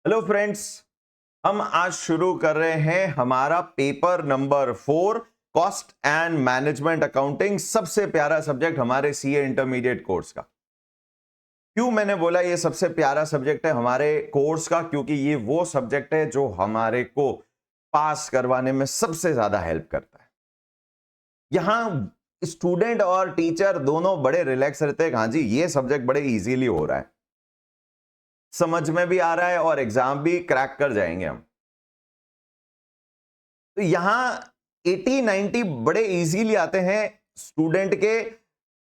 Hello friends, हम आज शुरू कर रहे हैं हमारा paper number 4 cost and management accounting, सबसे प्यारा सब्जेक्ट हमारे सीए इंटरमीडिएट कोर्स का। क्यों मैंने बोला ये सबसे प्यारा सब्जेक्ट है हमारे कोर्स का? क्योंकि ये वो सब्जेक्ट है जो हमारे को पास करवाने में सबसे ज्यादा हेल्प करता है। यहां स्टूडेंट और टीचर दोनों बड़े रिलैक्स रहते हैं। हाँ जी, ये सब्जेक्ट बड़े इजीली हो रहा है, समझ में भी आ रहा है और एग्जाम भी क्रैक कर जाएंगे हम। तो यहां 80-90 बड़े इजीली आते हैं स्टूडेंट के,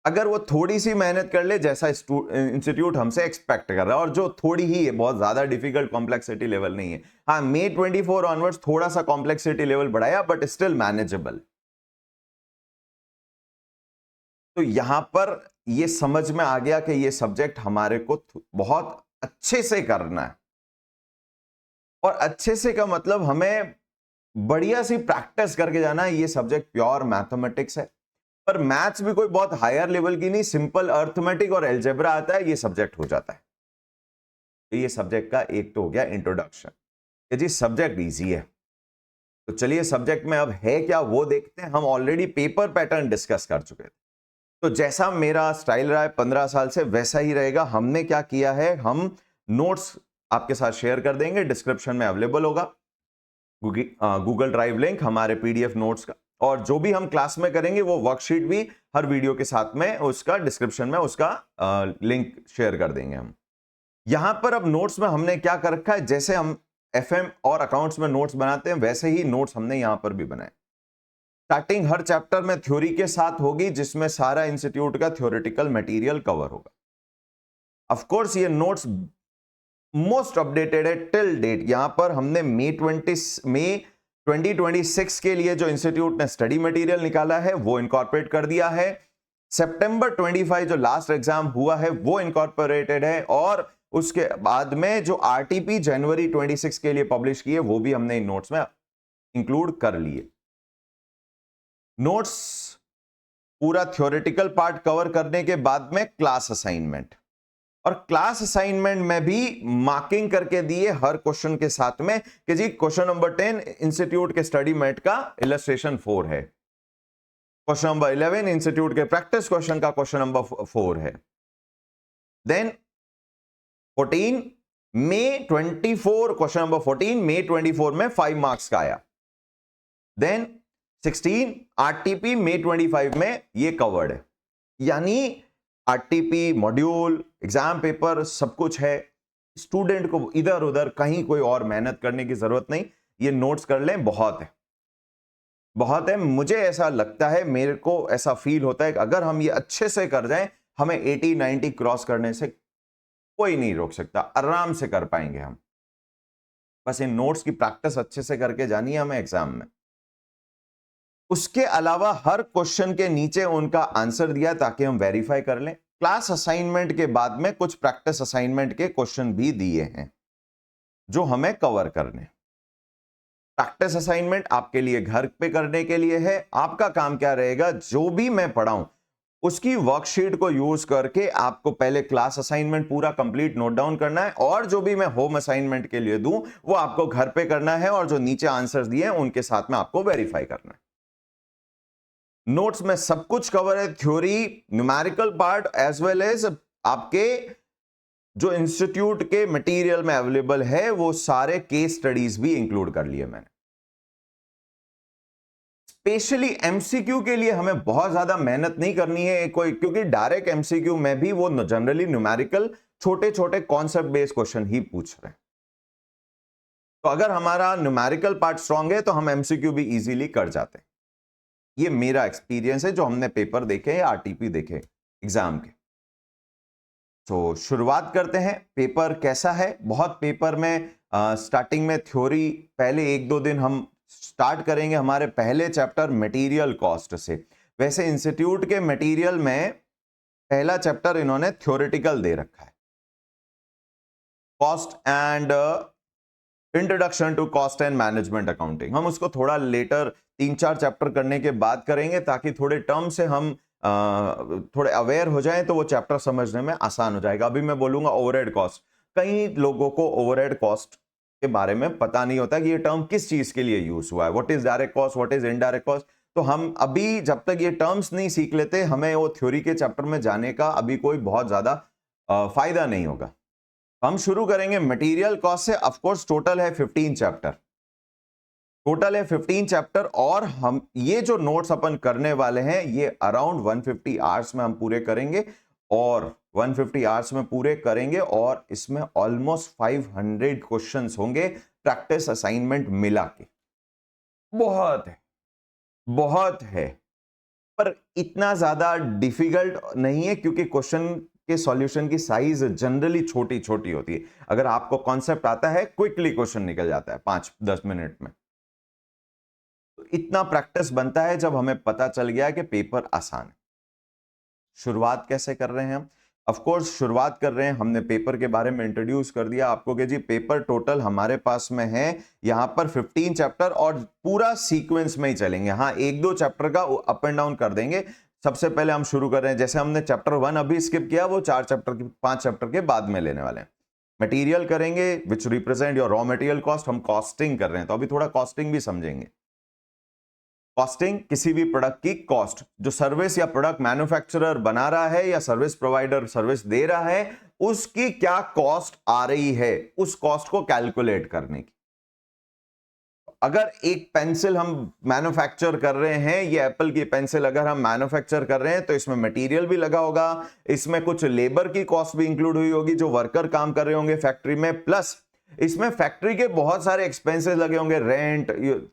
अगर वो थोड़ी सी मेहनत कर ले जैसा इंस्टीट्यूट हमसे एक्सपेक्ट कर रहा है, और जो थोड़ी ही है, बहुत ज्यादा डिफिकल्ट कॉम्प्लेक्सिटी लेवल नहीं है। हाँ, May 24 ऑनवर्ड्स थोड़ा सा कॉम्प्लेक्सिटी लेवल बढ़ाया, बट स्टिल मैनेजेबल। तो यहां पर ये समझ में आ गया कि ये सब्जेक्ट हमारे को बहुत अच्छे से करना है, और अच्छे से का मतलब हमें बढ़िया सी प्रैक्टिस करके जाना है। ये सब्जेक्ट प्योर मैथमेटिक्स है, पर मैथ्स भी कोई बहुत हायर लेवल की नहीं, सिंपल अर्थमेटिक और एल्जेब्रा आता है, ये सब्जेक्ट हो जाता है। तो ये सब्जेक्ट का एक तो हो गया इंट्रोडक्शन कि जी सब्जेक्ट इजी है। तो चलिए सब्जेक्ट में अब है क्या वो देखते हैं। हम ऑलरेडी पेपर पैटर्न डिस्कस कर चुके थे, तो जैसा मेरा स्टाइल रहा है 15 साल से वैसा ही रहेगा। हमने क्या किया है, हम नोट्स आपके साथ शेयर कर देंगे, डिस्क्रिप्शन में अवेलेबल होगा गूगल ड्राइव लिंक हमारे पीडीएफ नोट्स का, और जो भी हम क्लास में करेंगे वो वर्कशीट भी हर वीडियो के साथ में उसका डिस्क्रिप्शन में उसका लिंक शेयर कर देंगे हम। यहां पर अब नोट्स में हमने क्या कर रखा है, जैसे हम एफएम और अकाउंट्स में नोट्स बनाते हैं वैसे ही नोट्स हमने यहां पर भी बनाए। स्टार्टिंग हर चैप्टर में थ्योरी के साथ होगी, जिसमें सारा इंस्टीट्यूट का थ्योरेटिकल मटेरियल कवर होगा। ऑफ कोर्स ये नोट्स मोस्ट अपडेटेड है टिल डेट। यहां पर हमने मई 2026 के लिए जो इंस्टीट्यूट ने स्टडी मटेरियल निकाला है वो इनकॉर्पोरेट कर दिया है। सितंबर 25 जो लास्ट एग्जाम हुआ है वो इनकॉर्पोरेटेड है, और उसके बाद में जो आरटीपी जनवरी 26 के लिए पब्लिश किए वो भी हमने इन नोट्स में इंक्लूड कर लिए। नोट्स पूरा थ्योरेटिकल पार्ट कवर करने के बाद में क्लास असाइनमेंट, और क्लास असाइनमेंट में भी मार्किंग करके दिए हर क्वेश्चन के साथ में कि जी क्वेश्चन नंबर 10 इंस्टीट्यूट के स्टडी मेट का इलस्ट्रेशन 4 है, क्वेश्चन नंबर 11 इंस्टीट्यूट के प्रैक्टिस क्वेश्चन का क्वेश्चन नंबर 4 है। Then 14 May 24 question number 14 May 24 में 5 मार्क्स का आया। देन 16 आरटीपी May 25 में ये कवर्ड है, यानी आरटीपी मॉड्यूल एग्जाम पेपर सब कुछ है। स्टूडेंट को इधर उधर कहीं कोई और मेहनत करने की जरूरत नहीं, ये नोट्स कर लें, बहुत है बहुत है। मुझे ऐसा लगता है, मेरे को ऐसा फील होता है कि अगर हम ये अच्छे से कर जाएं, हमें 80-90 क्रॉस करने से कोई नहीं रोक सकता, आराम से कर पाएंगे हम। बस इन नोट्स की प्रैक्टिस अच्छे से करके जानी है हमें एग्जाम में। उसके अलावा हर क्वेश्चन के नीचे उनका आंसर दिया ताकि हम वेरीफाई कर लें। क्लास असाइनमेंट के बाद में कुछ प्रैक्टिस असाइनमेंट के क्वेश्चन भी दिए हैं जो हमें कवर करने। प्रैक्टिस असाइनमेंट आपके लिए घर पे करने के लिए है। आपका काम क्या रहेगा, जो भी मैं पढ़ाऊं उसकी वर्कशीट को यूज करके आपको पहले क्लास असाइनमेंट पूरा कंप्लीट नोट डाउन करना है, और जो भी मैं होम असाइनमेंट के लिए दूं वो आपको घर पे करना है, और जो नीचे आंसर्स दिए हैं उनके साथ में आपको वेरीफाई करना है। नोट्स में सब कुछ कवर है, theory, numerical part as well as आपके जो इंस्टीट्यूट के मटेरियल में अवेलेबल है वो सारे केस स्टडीज भी इंक्लूड कर लिए मैंने। स्पेशली एमसीक्यू के लिए हमें बहुत ज्यादा मेहनत नहीं करनी है कोई, क्योंकि डायरेक्ट एमसीक्यू में भी वो जनरली न्यूमेरिकल छोटे छोटे कॉन्सेप्ट बेस्ड क्वेश्चन ही पूछ रहे हैं। तो अगर हमारा न्यूमेरिकल पार्ट स्ट्रांग है तो हम एमसीक्यू भी इजीली कर जाते हैं। ये मेरा एक्सपीरियंस है, जो हमने पेपर देखे या आरटीपी देखे एग्जाम के। तो शुरुआत करते हैं। पेपर कैसा है, बहुत पेपर में स्टार्टिंग में थ्योरी पहले 1-2 दिन हम स्टार्ट करेंगे हमारे पहले चैप्टर मटेरियल कॉस्ट से। वैसे इंस्टीट्यूट के मटेरियल में पहला चैप्टर इन्होंने थ्योरेटिकल दे रखा है, cost and introduction to cost and management accounting. हम उसको थोड़ा लेटर 3-4 चैप्टर करने के बाद करेंगे, ताकि थोड़े टर्म से हम थोड़े अवेयर हो जाएं तो वो चैप्टर समझने में आसान हो जाएगा। अभी मैं बोलूंगा ओवरहेड कॉस्ट, कई लोगों को ओवरहेड कॉस्ट के बारे में पता नहीं होता कि ये टर्म किस चीज के लिए यूज हुआ है, what is direct cost, what is indirect cost. तो हम अभी जब तक ये टर्म्स नहीं सीख लेते, हमें वो थ्योरी के चैप्टर में जाने का अभी कोई बहुत ज्यादा फायदा नहीं होगा। हम शुरू करेंगे मटेरियल कॉस्ट से। ऑफ कोर्स टोटल है 15 चैप्टर, टोटल है 15 चैप्टर, और हम ये जो नोट्स अपन करने वाले हैं ये अराउंड 150 आवर्स में हम पूरे करेंगे, और 150 आवर्स में पूरे करेंगे, और इसमें ऑलमोस्ट 500 क्वेश्चंस होंगे प्रैक्टिस असाइनमेंट मिला के। बहुत है, बहुत है, पर इतना ज्यादा डिफिकल्ट नहीं है, क्योंकि क्वेश्चन के सॉल्यूशन की साइज जनरली छोटी छोटी होती है। अगर आपको कॉन्सेप्ट आता है, क्विकली क्वेश्चन निकल जाता है 5-10 मिनट में। तो इतना प्रैक्टिस बनता है जब हमें पता चल गया कि पेपर आसान है। शुरुआत कैसे कर रहे हैं हम? ऑफ कोर्स शुरुआत कर रहे हैं, हमने पेपर के बारे में इंट्रोड्यूस कर दिया आपको कि जी पेपर टोटल हमारे पास में है यहां पर 15 चैप्टर, और पूरा सीक्वेंस में ही चलेंगे। हाँ, 1-2 चैप्टर का अप एंड डाउन कर देंगे। सबसे पहले हम शुरू कर रहे हैं, जैसे हमने चैप्टर 1 अभी स्किप किया, वो 5 चैप्टर के बाद में लेने वाले हैं। मटेरियल करेंगे which represent your raw material cost. हम कॉस्टिंग कर रहे हैं, तो अभी थोड़ा कॉस्टिंग भी समझेंगे। कॉस्टिंग किसी भी प्रोडक्ट की कॉस्ट, जो सर्विस या प्रोडक्ट मैन्युफैक्चरर बना रहा है या सर्विस प्रोवाइडर सर्विस दे रहा है, उसकी क्या कॉस्ट आ रही है, उस कॉस्ट को कैलकुलेट करने की। अगर एक पेंसिल हम मैन्युफैक्चर कर रहे हैं, ये एप्पल की पेंसिल अगर हम मैन्युफैक्चर कर रहे हैं, तो इसमें मटेरियल भी लगा होगा, इसमें कुछ लेबर की कॉस्ट भी इंक्लूड हुई होगी, जो वर्कर काम कर रहे होंगे फैक्ट्री में, प्लस इसमें फैक्ट्री के बहुत सारे एक्सपेंसेस लगे होंगे, रेंट,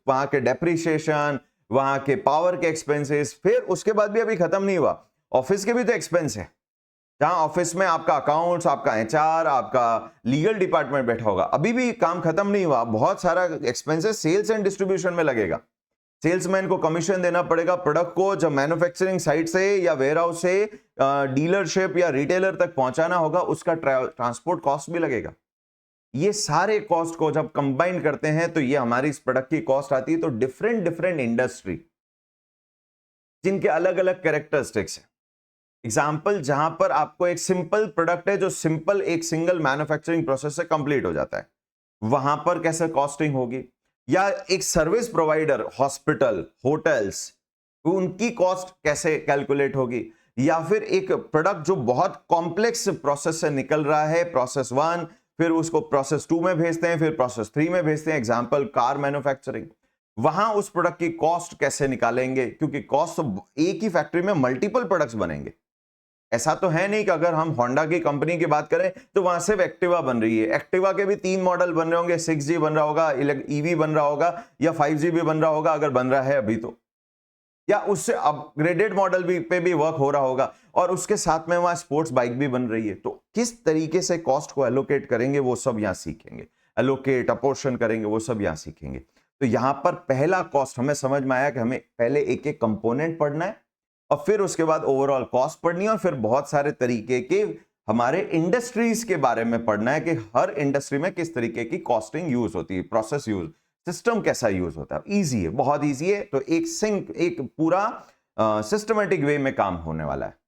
वहां के डेप्रिसिएशन, वहां के पावर के एक्सपेंसेस। फिर उसके बाद भी अभी खत्म नहीं हुआ, ऑफिस के भी तो एक्सपेंस है, जहां ऑफिस में आपका अकाउंट्स, आपका एचआर, आपका लीगल डिपार्टमेंट बैठा होगा। अभी भी काम खत्म नहीं हुआ, बहुत सारा एक्सपेंसेस सेल्स एंड डिस्ट्रीब्यूशन में लगेगा। सेल्समैन को कमीशन देना पड़ेगा, प्रोडक्ट को जब मैन्युफैक्चरिंग साइट से या वेयरहाउस से डीलरशिप या रिटेलर तक पहुंचाना होगा, उसका ट्रांसपोर्ट कॉस्ट भी लगेगा। ये सारे कॉस्ट को जब कंबाइन करते हैं, तो ये हमारी इस प्रोडक्ट की कॉस्ट आती है। तो डिफरेंट इंडस्ट्री जिनके अलग अलग कैरेक्टरिस्टिक्स है। एग्जाम्पल, जहां पर आपको एक सिंपल प्रोडक्ट है, जो सिंपल एक सिंगल मैन्युफैक्चरिंग प्रोसेस से कंप्लीट हो जाता है, वहां पर कैसे कॉस्टिंग होगी। या एक सर्विस प्रोवाइडर, हॉस्पिटल, होटल्स, उनकी कॉस्ट कैसे कैलकुलेट होगी। या फिर एक प्रोडक्ट जो बहुत कॉम्प्लेक्स प्रोसेस से निकल रहा है, प्रोसेस 1, फिर उसको प्रोसेस 2 में भेजते हैं, फिर प्रोसेस 3 में भेजते हैं, एग्जाम्पल कार मैन्युफैक्चरिंग। वहां उस प्रोडक्ट की कॉस्ट कैसे निकालेंगे, क्योंकि कॉस्ट तो एक ही फैक्ट्री में मल्टीपल प्रोडक्ट्स बनेंगे। ऐसा तो है नहीं कि अगर हम होंडा की कंपनी की बात करें तो वहां सिर्फ एक्टिवा बन रही है। एक्टिवा के भी 3 मॉडल बन रहे होंगे, 6G बन रहा होगा, ईवी बन रहा होगा, या 5G भी बन रहा होगा अगर बन रहा है अभी तो, या उससे अपग्रेडेड मॉडल भी पे भी वर्क हो रहा होगा, और उसके साथ में वहां स्पोर्ट्स बाइक भी बन रही है। तो किस तरीके से कॉस्ट को एलोकेट करेंगे वो सब यहां सीखेंगे, एलोकेट अपोर्शन करेंगे वो सब यहां सीखेंगे। तो यहां पर पहला कॉस्ट हमें समझ में आया कि हमें पहले एक एक कंपोनेंट पढ़ना है, और फिर उसके बाद ओवरऑल कॉस्ट पढ़नी है, और फिर बहुत सारे तरीके के हमारे इंडस्ट्रीज के बारे में पढ़ना है कि हर इंडस्ट्री में किस तरीके की कॉस्टिंग यूज होती है, प्रोसेस यूज, सिस्टम कैसा यूज होता है। इजी है, बहुत इजी है। तो एक पूरा सिस्टमेटिक वे में काम होने वाला है।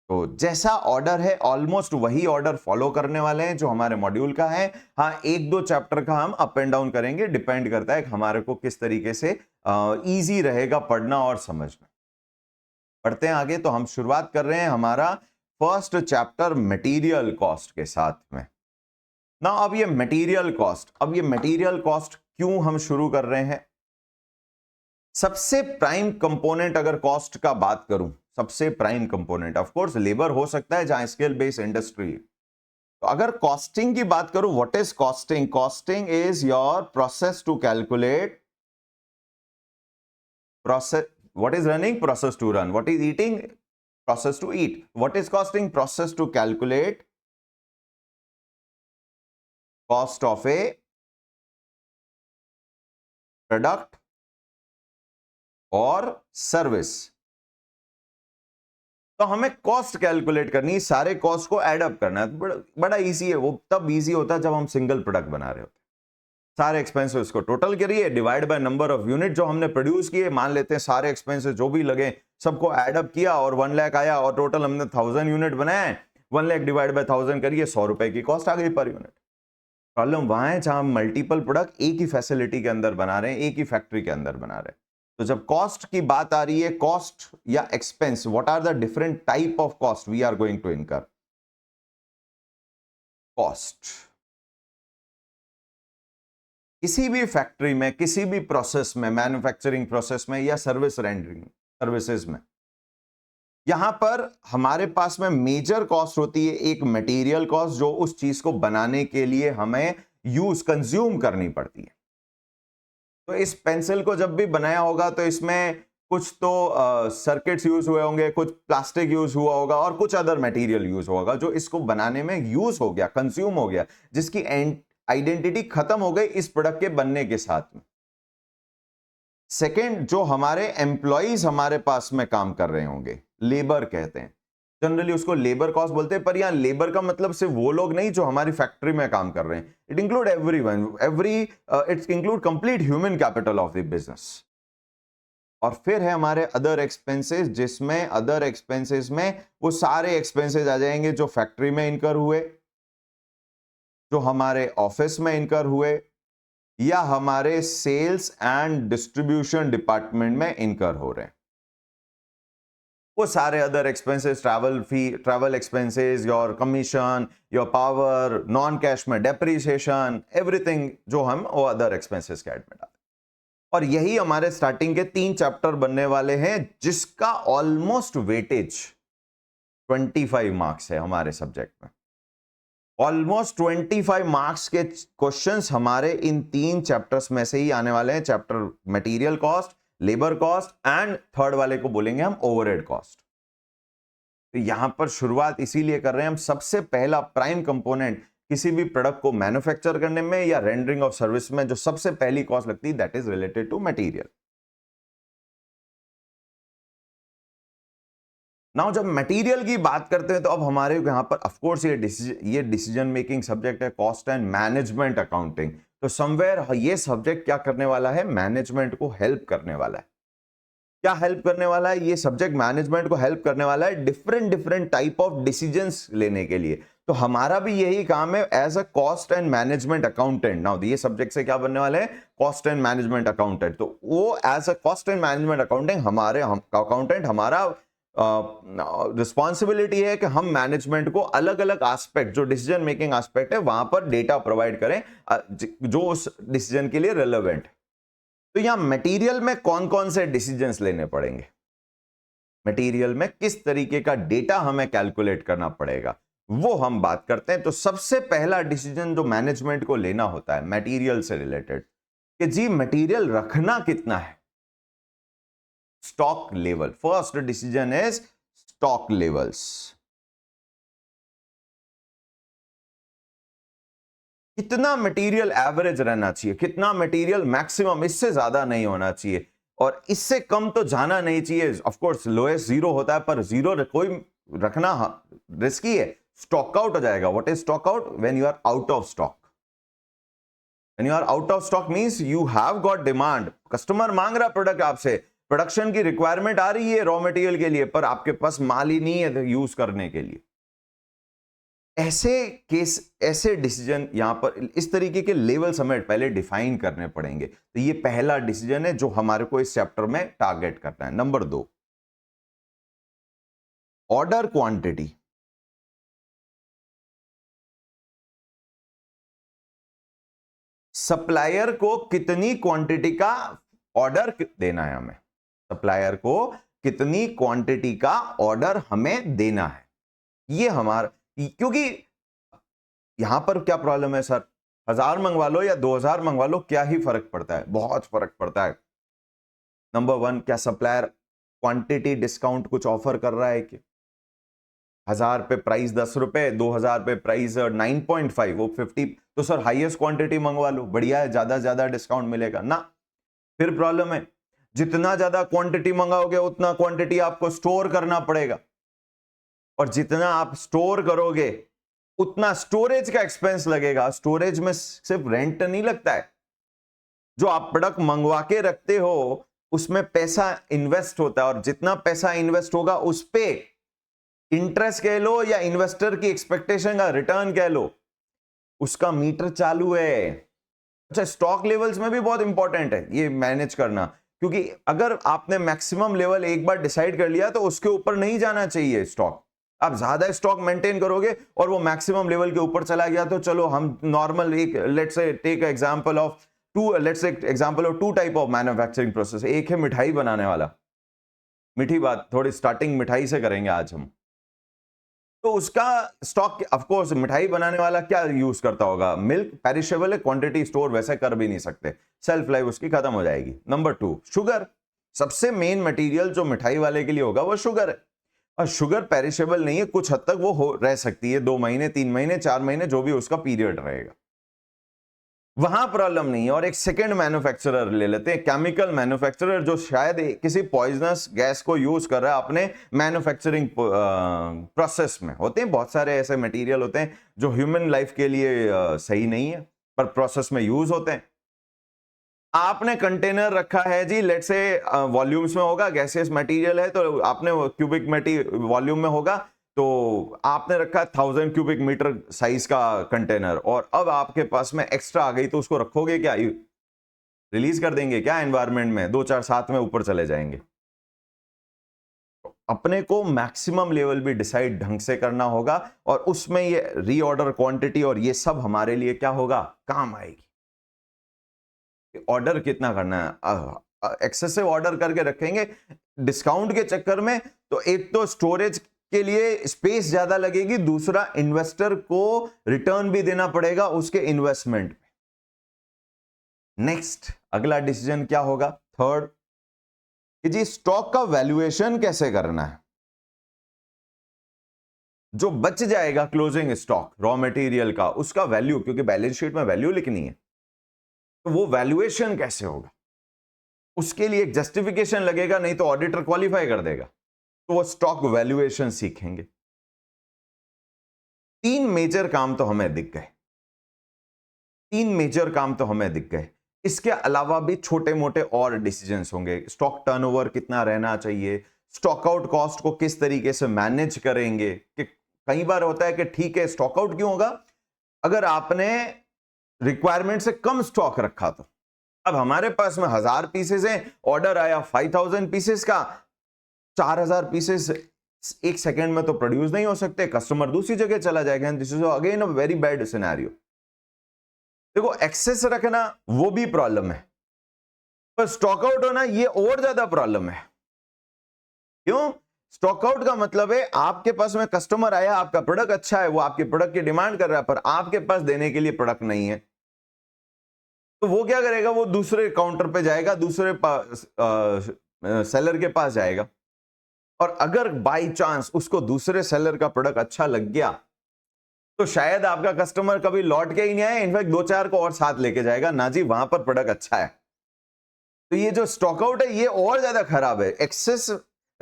तो जैसा ऑर्डर है ऑलमोस्ट वही ऑर्डर फॉलो करने वाले हैं जो हमारे मॉड्यूल का है। हाँ, 1-2 चैप्टर का हम अप एंड डाउन करेंगे, डिपेंड करता है कि हमारे को किस तरीके से इजी रहेगा पढ़ना और समझना। पढ़ते हैं आगे। तो हम शुरुआत कर रहे हैं हमारा फर्स्ट चैप्टर मटेरियल कॉस्ट के साथ में ना। अब ये मटेरियल कॉस्ट क्यों हम शुरू कर रहे हैं? सबसे प्राइम कंपोनेंट अगर कॉस्ट का बात करूं, सबसे prime component of course labour हो सकता है जहां स्केल बेस्ड इंडस्ट्री। तो अगर कॉस्टिंग की बात करूं, what is costing? Costing is your process to calculate process. What is running? Process to run. What is eating? Process to eat. What is costing? Process to calculate cost of a product or service. तो हमें cost calculate करनी है, सारे cost को add up करना है। बड़ा easy है वो, तब इजी होता है जब हम सिंगल प्रोडक्ट बना रहे होते हैं। सारे एक्सपेंसेस को टोटल करिए, divide by number of unit जो हमने प्रोड्यूस किए, मान लेते हैं सारे एक्सपेंसेस जो भी लगे सबको ऐड अप किया और 1 लाख आया, और टोटल हमने 1000 यूनिट बनाए। 1 लाख डिवाइड बाय 1000 करिए, 100 रुपए की कॉस्ट आ गई पर यूनिट। प्रॉब्लम वहां है जहां मल्टीपल प्रोडक्ट एक ही फैसिलिटी के अंदर बना रहे हैं, एक ही फैक्ट्री के अंदर बना रहे हैं। तो जब कॉस्ट की बात आ रही है, कॉस्ट या expense, what are the different type of cost we are going to incur? Cost किसी भी फैक्ट्री में, किसी भी प्रोसेस में, मैन्युफैक्चरिंग प्रोसेस में या सर्विस रेंडरिंग सर्विसेज में, यहां पर हमारे पास में मेजर कॉस्ट होती है एक मटेरियल कॉस्ट, जो उस चीज को बनाने के लिए हमें कंज्यूम करनी पड़ती है। तो इस पेंसिल को जब भी बनाया होगा तो इसमें कुछ तो सर्किट्स यूज हुए होंगे, कुछ प्लास्टिक यूज हुआ होगा और कुछ अदर मटेरियल यूज होगा जो इसको बनाने में यूज हो गया, कंज्यूम हो गया, जिसकी आइडेंटिटी खत्म हो गई इस प्रोडक्ट के बनने के साथ में। सेकेंड, जो हमारे एम्प्लॉइज हमारे पास में काम कर रहे होंगे, लेबर कहते हैं, जनरली उसको लेबर कॉस्ट बोलते हैं, पर यहां लेबर का मतलब सिर्फ वो लोग नहीं जो हमारी फैक्ट्री में काम कर रहे हैं, it include everyone, it's include complete human capital of the business. और फिर है हमारे अदर एक्सपेंसेस, जिसमें अदर एक्सपेंसेस में वो सारे एक्सपेंसेस आ जाएंगे जो फैक्ट्री में इनकर हुए, जो हमारे ऑफिस में इनकर हुए, या हमारे सेल्स एंड डिस्ट्रीब्यूशन डिपार्टमेंट में इनकर हो रहे हैं। वो सारे other expenses, travel fee, travel expenses, your commission, your power, non cash में डेप्रिसिएशन, एवरीथिंग जो हम वो अदर एक्सपेंसेस के ऐड में डालते हैं। और यही हमारे स्टार्टिंग के 3 चैप्टर बनने वाले हैं, जिसका ऑलमोस्ट वेटेज 25 मार्क्स है हमारे सब्जेक्ट में। ऑलमोस्ट 25 मार्क्स के क्वेश्चंस हमारे इन 3 चैप्टर्स में से ही आने वाले हैं। Chapter material cost, labour cost and third वाले को बोलेंगे हम ओवरहेड कॉस्ट। तो यहां पर शुरुआत इसीलिए कर रहे हैं हम, सबसे पहला प्राइम कंपोनेंट किसी भी प्रोडक्ट को मैन्युफैक्चर करने में या रेंडरिंग ऑफ सर्विस में जो सबसे पहली कॉस्ट लगती है, that is related to material. Now जब मटेरियल की बात करते हैं तो अब हमारे यहां पर ऑफ कोर्स ये डिसीजन मेकिंग सब्जेक्ट है, कॉस्ट एंड मैनेजमेंट अकाउंटिंग। तो समवेयर ये सब्जेक्ट क्या करने वाला है, मैनेजमेंट को हेल्प करने वाला है। क्या हेल्प करने वाला है ये सब्जेक्ट? मैनेजमेंट को हेल्प करने वाला है different different type of decisions लेने के लिए। तो हमारा भी यही काम है as a cost and management accountant. Now ये सब्जेक्ट से क्या बनने वाले हैं, कॉस्ट एंड मैनेजमेंट अकाउंटेंट। तो वो as a cost and management accountant हमारा रिस्पॉन्सिबिलिटी है कि हम मैनेजमेंट को अलग अलग एस्पेक्ट, जो डिसीजन मेकिंग एस्पेक्ट है, वहां पर डेटा प्रोवाइड करें जो उस डिसीजन के लिए रेलेवेंट। तो यहां मटेरियल में कौन कौन से डिसीजंस लेने पड़ेंगे, मटेरियल में किस तरीके का डेटा हमें कैलकुलेट करना पड़ेगा, वो हम बात करते हैं। तो सबसे पहला डिसीजन जो मैनेजमेंट को लेना होता है मटेरियल से रिलेटेड, कि जी मटेरियल रखना कितना है, stock level. First decision is stock levels. कितना मटेरियल एवरेज रहना चाहिए, कितना मटेरियल मैक्सिमम, इससे ज्यादा नहीं होना चाहिए और इससे कम तो जाना नहीं चाहिए। ऑफ कोर्स लोएस्ट 0 होता है, पर 0 कोई रखना रिस्की है, स्टॉक आउट हो जाएगा। What is stock out? When you are out of stock. When you are out of stock means you have got demand, customer मांग रहा प्रोडक्ट आपसे, प्रोडक्शन की रिक्वायरमेंट आ रही है रॉ मटेरियल के लिए, पर आपके पास माल ही नहीं है यूज करने के लिए। ऐसे केस, ऐसे डिसीजन यहां पर इस तरीके के लेवल्स हमें पहले डिफाइन करने पड़ेंगे। तो ये पहला डिसीजन है जो हमारे को इस चैप्टर में टारगेट करना है। Number 2, order quantity. सप्लायर को कितनी क्वांटिटी का ऑर्डर देना है हमें, सप्लायर को कितनी क्वांटिटी का ऑर्डर हमें देना है, ये हमारा। क्योंकि यहां पर क्या प्रॉब्लम है सर, 1000 मंगवा लो या 2000 मंगवा लो, क्या ही फर्क पड़ता है? बहुत फर्क पड़ता है। नंबर 1, क्या सप्लायर क्वांटिटी डिस्काउंट कुछ ऑफर कर रहा है कि 1000 पे प्राइस 10 रुपए, 2000 पे प्राइस 9.5, वो 50, तो सर हाईएस्ट क्वांटिटी मंगवा लो, बढ़िया है, ज्यादा डिस्काउंट मिलेगा ना। फिर प्रॉब्लम है, जितना ज्यादा क्वांटिटी मंगाओगे उतना क्वांटिटी आपको स्टोर करना पड़ेगा, और जितना आप स्टोर करोगे उतना स्टोरेज का एक्सपेंस लगेगा। स्टोरेज में सिर्फ रेंट नहीं लगता है, जो आप प्रोडक्ट मंगवा के रखते हो उसमें पैसा इन्वेस्ट होता है, और जितना पैसा इन्वेस्ट होगा उस पे इंटरेस्ट कह लो या इन्वेस्टर की एक्सपेक्टेशन का रिटर्न कह लो, उसका मीटर चालू है। अच्छा, स्टॉक लेवल्स में भी बहुत इंपॉर्टेंट है ये मैनेज करना, क्योंकि अगर आपने मैक्सिमम लेवल एक बार डिसाइड कर लिया तो उसके ऊपर नहीं जाना चाहिए स्टॉक। आप ज्यादा स्टॉक मेंटेन करोगे और वो मैक्सिमम लेवल के ऊपर चला गया तो चलो हम नॉर्मल एक let's say take example of two type of manufacturing process. एक है मिठाई बनाने वाला, मीठी बात, थोड़ी स्टार्टिंग मिठाई से करेंगे आज हम। तो उसका स्टॉक, ऑफ कोर्स मिठाई बनाने वाला क्या यूज करता होगा, मिल्क, पेरिशेबल है, क्वांटिटी स्टोर वैसे कर भी नहीं सकते, सेल्फ लाइफ उसकी खत्म हो जाएगी। नंबर 2 शुगर, सबसे मेन मटेरियल जो मिठाई वाले के लिए होगा वो शुगर है, और शुगर पेरिशेबल नहीं है, कुछ हद तक वो रह सकती है, 2 महीने 3 महीने 4 महीने जो भी उसका पीरियड रहेगा, वहां प्रॉब्लम नहीं है। और एक सेकेंड मैन्युफैक्चरर ले लेते हैं, केमिकल मैन्युफैक्चरर, जो शायद किसी पॉइजनस गैस को यूज कर रहा है अपने मैन्युफैक्चरिंग प्रोसेस में। होते हैं बहुत सारे ऐसे मटेरियल होते हैं जो ह्यूमन लाइफ के लिए सही नहीं है पर प्रोसेस में यूज होते हैं। आपने कंटेनर रखा है जी, लेट से वॉल्यूम्स में होगा, गैसियस मटेरियल है तो आपने क्यूबिक वॉल्यूम में होगा, तो आपने रखा 1000 क्यूबिक मीटर साइज का कंटेनर, और अब आपके पास में एक्स्ट्रा आ गई तो उसको रखोगे क्या, रिलीज कर देंगे क्या एनवायरनमेंट में, 2 4 साथ में ऊपर चले जाएंगे। अपने को मैक्सिमम लेवल भी डिसाइड ढंग से करना होगा, और उसमें ये रीऑर्डर क्वांटिटी और ये सब हमारे लिए क्या होगा, काम आएगी। ऑर्डर कितना करना है, एक्सेसिव ऑर्डर करके रखेंगे डिस्काउंट के चक्कर में, तो एक तो स्टोरेज के लिए स्पेस ज्यादा लगेगी, दूसरा इन्वेस्टर को रिटर्न भी देना पड़ेगा उसके इन्वेस्टमेंट पे। नेक्स्ट अगला डिसीजन क्या होगा, थर्ड, कि जी स्टॉक का वैल्यूएशन कैसे करना है। जो बच जाएगा क्लोजिंग स्टॉक रॉ मटेरियल का, उसका वैल्यू, क्योंकि बैलेंस शीट में वैल्यू लिखनी है, तो वो वैल्यूएशन कैसे होगा, उसके लिए एक जस्टिफिकेशन लगेगा, नहीं तो ऑडिटर क्वालिफाई कर देगा, तो वो स्टॉक वैल्यूएशन सीखेंगे। 3 मेजर काम तो हमें दिख गए, 3 मेजर काम तो हमें दिख गए। इसके अलावा भी छोटे मोटे और डिसीजंस होंगे, स्टॉक टर्नओवर कितना रहना चाहिए, स्टॉक आउट कॉस्ट को किस तरीके से मैनेज करेंगे, कि कई बार होता है कि ठीक है स्टॉक आउट क्यों होगा, अगर आपने रिक्वायरमेंट से कम स्टॉक रखा तो। अब हमारे पास में 1000 पीसेस हैं, ऑर्डर आया 5000 पीसेस का, 4000 पीसेस एक सेकेंड में तो प्रोड्यूस नहीं हो सकते, कस्टमर दूसरी जगह चला जाएगा, this is again a very bad scenario. देखो एक्सेस रखना वो भी प्रॉब्लम है, पर स्टॉक आउट होना ये और ज्यादा प्रॉब्लम है। क्यों? स्टॉक आउट का मतलब है आपके पास में कस्टमर आया, आपका प्रोडक्ट अच्छा है, वो आपके प्रोडक्ट की डिमांड कर रहा है, पर आपके पास देने के लिए प्रोडक्ट नहीं है, तो वो क्या करेगा, वो दूसरे काउंटर पे जाएगा, दूसरे सेलर के पास जाएगा, और अगर बाई चांस उसको दूसरे सेलर का प्रोडक्ट अच्छा लग गया तो शायद आपका कस्टमर कभी लौट के ही नहीं आए, इनफैक्ट 2 4 को और साथ लेके जाएगा, ना जी वहां पर प्रोडक्ट अच्छा है। तो ये जो स्टॉक आउट है ये और ज्यादा खराब है। एक्सेस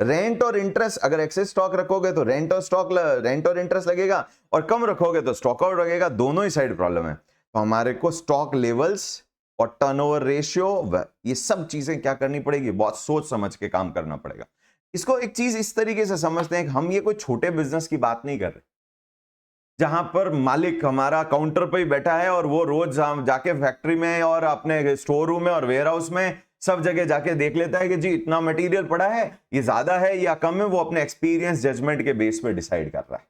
रेंट और इंटरेस्ट, अगर एक्सेस स्टॉक रखोगे तो रेंट और इंटरेस्ट लगेगा, और कम रखोगे तो स्टॉक आउट लगेगा, दोनों ही साइड प्रॉब्लम है। तो हमारे को स्टॉक लेवल्स और टर्नओवर रेशियो, ये सब चीजें क्या करनी पड़ेगी, बहुत सोच समझ के काम करना पड़ेगा। इसको एक चीज इस तरीके से समझते हैं कि हम ये कोई छोटे बिजनेस की बात नहीं कर रहे, जहां पर मालिक हमारा काउंटर पे ही बैठा है और वो रोज जाके फैक्ट्री में और अपने स्टोर रूम में और वेयर हाउस में सब जगह जाके देख लेता है कि जी इतना मटेरियल पड़ा है, ये ज्यादा है या कम है, वो अपने एक्सपीरियंस जजमेंट के बेस पे डिसाइड कर रहा है।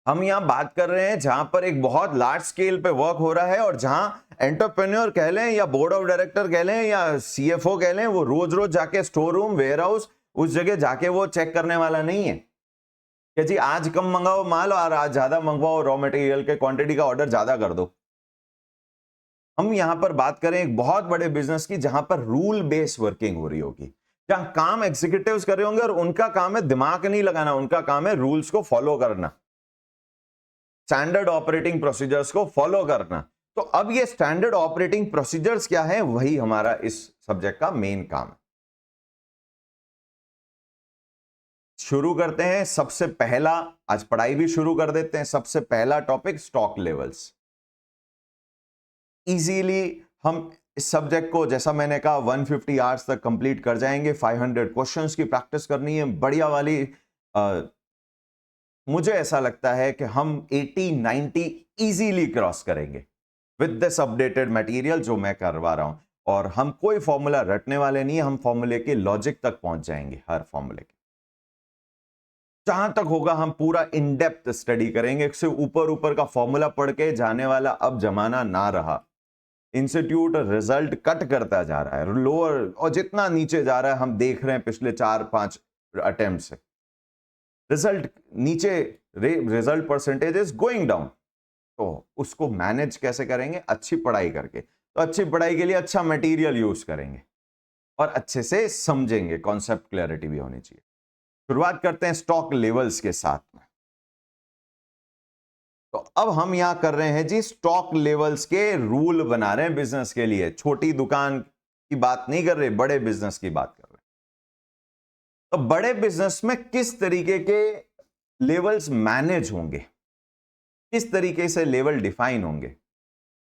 हम यहां बात कर रहे हैं जहां पर एक बहुत लार्ज स्केल पे वर्क हो रहा है, और जहां एंटरप्रेन्योर कह लें या बोर्ड ऑफ डायरेक्टर कह लें या सीएफओ कह लें, वो रोज रोज जाके स्टोर रूम वेयर हाउस उस जगह जाके वो चेक करने वाला नहीं है कि जी आज कम मंगाओ माल और आज ज्यादा मंगवाओ, रॉ मटेरियल के क्वांटिटी का ऑर्डर ज्यादा कर दो। हम यहां पर बात करें एक बहुत बड़े बिजनेस की, जहां पर रूल बेस वर्किंग हो रही होगी, जहां काम एग्जीक्यूटिव्स कर रहे होंगे और उनका काम है दिमाग नहीं लगाना, उनका काम है रूल्स को फॉलो करना, स्टैंडर्ड ऑपरेटिंग प्रोसीजर्स को फॉलो करना। तो अब ये स्टैंडर्ड ऑपरेटिंग प्रोसीजर्स क्या है, वही हमारा इस सब्जेक्ट का मेन काम है। शुरू करते हैं, सबसे पहला, आज पढ़ाई भी शुरू कर देते हैं। सबसे पहला टॉपिक स्टॉक लेवल्स। इजीली हम इस सब्जेक्ट को, जैसा मैंने कहा, 150 आवर्स तक कंप्लीट कर जाएंगे। 500 क्वेश्चंस की प्रैक्टिस करनी है, बढ़िया वाली मुझे ऐसा लगता है कि हम 80-90 इजीली क्रॉस करेंगे विद दिस अपडेटेड मटेरियल जो मैं करवा रहा हूं। और हम कोई फॉर्मूला रटने वाले नहीं, हम फॉर्मूले के लॉजिक तक पहुंच जाएंगे। हर फॉर्मूले के जहां तक होगा हम पूरा इन डेप्थ स्टडी करेंगे। सिर्फ ऊपर ऊपर का फॉर्मूला पढ़ के जाने वाला अब जमाना ना रहा। इंस्टीट्यूट रिजल्ट कट करता जा रहा है लोअर, और जितना नीचे जा रहा है हम देख रहे हैं पिछले 4-5 अटेम्प्ट से रिजल्ट नीचे, result percentage is going down. तो उसको मैनेज कैसे करेंगे? अच्छी पढ़ाई करके। तो अच्छी पढ़ाई के लिए अच्छा मटेरियल यूज करेंगे और अच्छे से समझेंगे, कॉन्सेप्ट क्लैरिटी भी होनी चाहिए। शुरुआत करते हैं स्टॉक लेवल्स के साथ में। तो अब हम यहां कर रहे हैं जी स्टॉक लेवल्स के रूल बना रहे हैं बिजनेस के लिए। छोटी दुकान की बात नहीं कर रहे, बड़े बिजनेस की बात कर रहे हैं। तो बड़े बिजनेस में किस तरीके के लेवल्स मैनेज होंगे, किस तरीके से लेवल डिफाइन होंगे।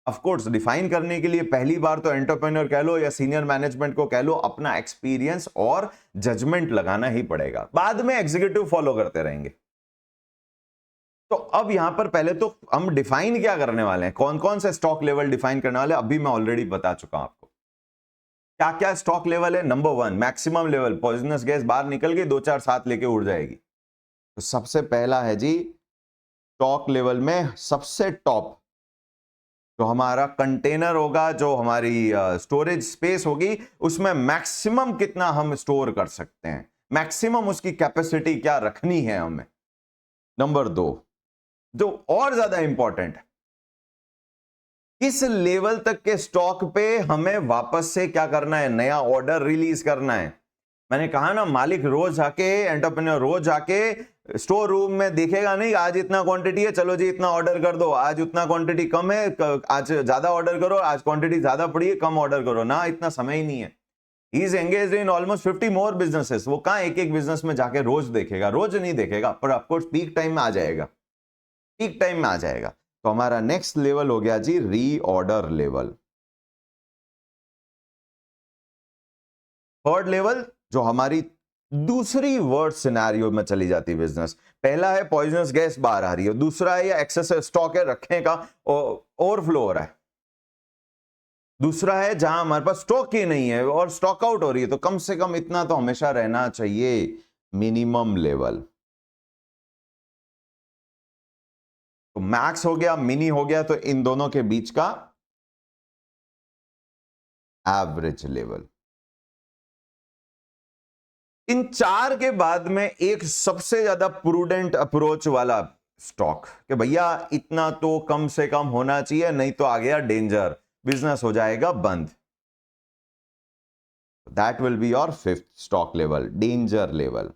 ऑफ कोर्स डिफाइन करने के लिए पहली बार तो एंटरप्रेन्योर कह लो या सीनियर मैनेजमेंट को कह लो, अपना एक्सपीरियंस और जजमेंट लगाना ही पड़ेगा। बाद में एग्जीक्यूटिव फॉलो करते रहेंगे। तो अब यहां पर पहले तो हम डिफाइन क्या करने वाले हैं, कौन कौन से स्टॉक लेवल डिफाइन करने वाले हैं, अभी मैं ऑलरेडी बता चुका हूं आपको क्या क्या स्टॉक लेवल है। Number 1 maximum level, poisonous gas बाहर निकल गई 2-4 साथ लेके उड़ जाएगी। तो सबसे पहला है जी स्टॉक लेवल में सबसे टॉप जो हमारा कंटेनर होगा, जो हमारी स्टोरेज स्पेस होगी, उसमें मैक्सिमम कितना हम स्टोर कर सकते हैं, मैक्सिमम उसकी कैपेसिटी क्या रखनी है हमें। नंबर 2 जो और ज्यादा इंपॉर्टेंट है, किस लेवल तक के स्टॉक पे हमें वापस से क्या करना है, नया ऑर्डर रिलीज करना है। मैंने कहा ना, मालिक रोज आके, एंटरप्रेन्योर रोज आके स्टोर रूम में देखेगा नहीं, आज इतना क्वांटिटी है, चलो जी इतना ऑर्डर कर दो, आज उतना क्वांटिटी कम है, आज ज्यादा ऑर्डर करो, आज क्वांटिटी ज्यादा पड़ी है, कम ऑर्डर करो ना, इतना समय ही नहीं है। He is engaged in almost 50 more businesses. वो कहां एक एक बिजनेस में जाके रोज देखेगा, रोज नहीं देखेगा, पर ऑफकोर्स पीक टाइम में आ जाएगा, पीक टाइम में आ जाएगा। तो हमारा नेक्स्ट लेवल हो गया जी रीऑर्डर लेवल। थर्ड लेवल जो हमारी दूसरी वर्ड सिनेरियो में चली जाती है बिजनेस। पहला है पॉइजनस गैस बाहर आ रही है, दूसरा है या एक्सेस स्टॉक है रखने का, ओवरफ्लो हो रहा है। दूसरा है जहां हमारे पास स्टॉक ही नहीं है और स्टॉक आउट हो रही है, तो कम से कम इतना तो हमेशा रहना चाहिए, मिनिमम लेवल। तो मैक्स हो गया, मिनी हो गया, तो इन दोनों के बीच का एवरेज लेवल। इन चार के बाद में एक सबसे ज्यादा प्रूडेंट अप्रोच वाला स्टॉक, कि भैया इतना तो कम से कम होना चाहिए, नहीं तो आ गया डेंजर, बिजनेस हो जाएगा बंद। That will be your fifth stock level, danger level.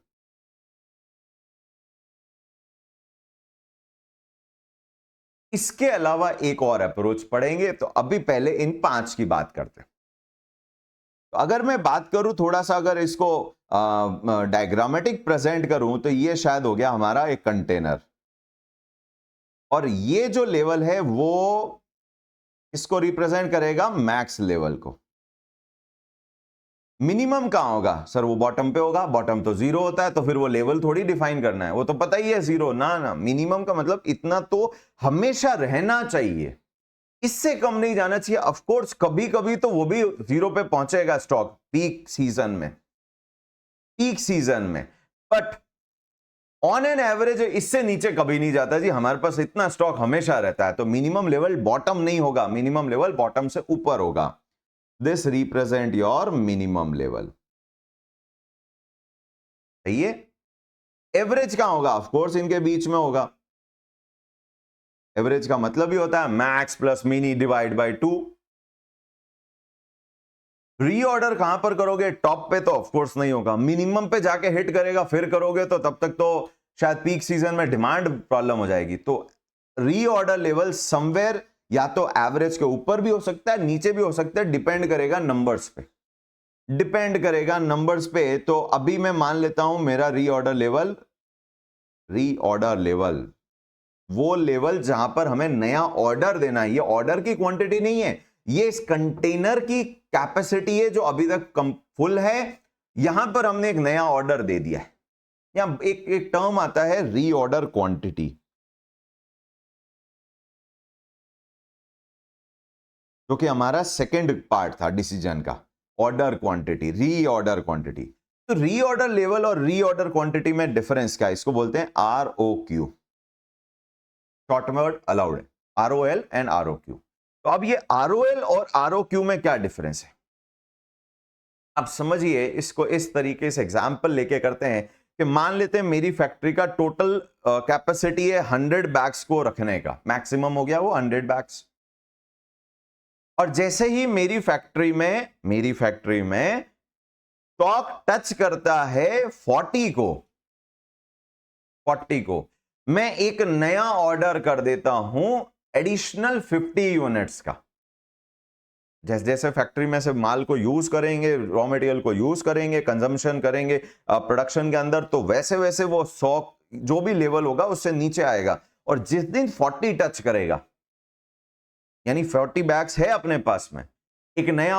इसके अलावा एक और अप्रोच पढ़ेंगे, तो अभी पहले इन 5 की बात करते हैं। तो अगर मैं बात करूं थोड़ा सा, अगर इसको डायग्रामेटिक प्रेजेंट करूं, तो ये शायद हो गया हमारा एक कंटेनर, और ये जो लेवल है वो इसको रिप्रेजेंट करेगा मैक्स लेवल को। मिनिमम कहां होगा सर? वो बॉटम पे होगा, बॉटम तो 0 होता है, तो फिर वो लेवल थोड़ी डिफाइन करना है, वो तो पता ही है 0 ना ना। मिनिमम का मतलब इतना तो हमेशा रहना चाहिए, इससे कम नहीं जाना चाहिए। ऑफ कोर्स कभी कभी तो वो भी 0 पे पहुंचेगा स्टॉक पीक सीजन में, पीक सीजन में, बट ऑन एन एवरेज इससे नीचे कभी नहीं जाता जी, हमारे पास इतना स्टॉक हमेशा रहता है। तो मिनिमम लेवल बॉटम नहीं होगा, मिनिमम लेवल बॉटम से ऊपर होगा। This represent your minimum level. सही है। एवरेज कहां होगा? ऑफ कोर्स इनके बीच में होगा। एवरेज का मतलब ही होता है max plus mini divide by 2। Reorder कहां पर करोगे? टॉप पे तो ऑफ कोर्स नहीं होगा, मिनिमम पे जाके हिट करेगा, फिर करोगे तो तब तक तो शायद पीक सीजन में डिमांड प्रॉब्लम हो जाएगी। तो रीऑर्डर लेवल समवेयर या तो एवरेज के ऊपर भी हो सकता है, नीचे भी हो सकता है, डिपेंड करेगा नंबर्स पे, डिपेंड करेगा नंबर्स पे। तो अभी मैं मान लेता हूं मेरा रीऑर्डर लेवल वो लेवल जहां पर हमें नया ऑर्डर देना है। ये ऑर्डर की क्वांटिटी नहीं है, ये इस कंटेनर की कैपेसिटी है जो अभी तक कम फुल है, यहां पर हमने एक नया ऑर्डर दे दिया है, या एक टर्म आता है रीऑर्डर क्वांटिटी, जो कि हमारा सेकंड पार्ट था डिसीजन का, ऑर्डर क्वांटिटी, रीऑर्डर क्वांटिटी। तो रीऑर्डर लेवल और रीऑर्डर क्वांटिटी में डिफरेंस क्या है? इसको बोलते हैं ROQ, शॉर्ट वर्ड अलाउड है, ROL एंड ROQ। तो अब ये ROL और ROQ में क्या डिफरेंस है? अब समझिए इसको इस तरीके से एग्जांपल लेके करते हैं कि मान लेते हैं मेरी फैक्ट्री का टोटल कैपेसिटी है 100 बैग्स को रखने का, मैक्सिमम हो गया वो 100 बैग्स। और जैसे ही मेरी फैक्ट्री में स्टॉक टच करता है 40 को, मैं एक नया ऑर्डर कर देता हूं एडिशनल 50 यूनिट्स का। जैसे जैसे फैक्ट्री में से माल को यूज करेंगे, रॉ मटेरियल को यूज करेंगे, कंजम्पशन करेंगे प्रोडक्शन के अंदर, तो वैसे वैसे वो 100 जो भी लेवल होगा उससे नीचे आएगा। और जिस दिन 40 टच करेगा, यानी 40 बैग्स है अपने पास में, एक नया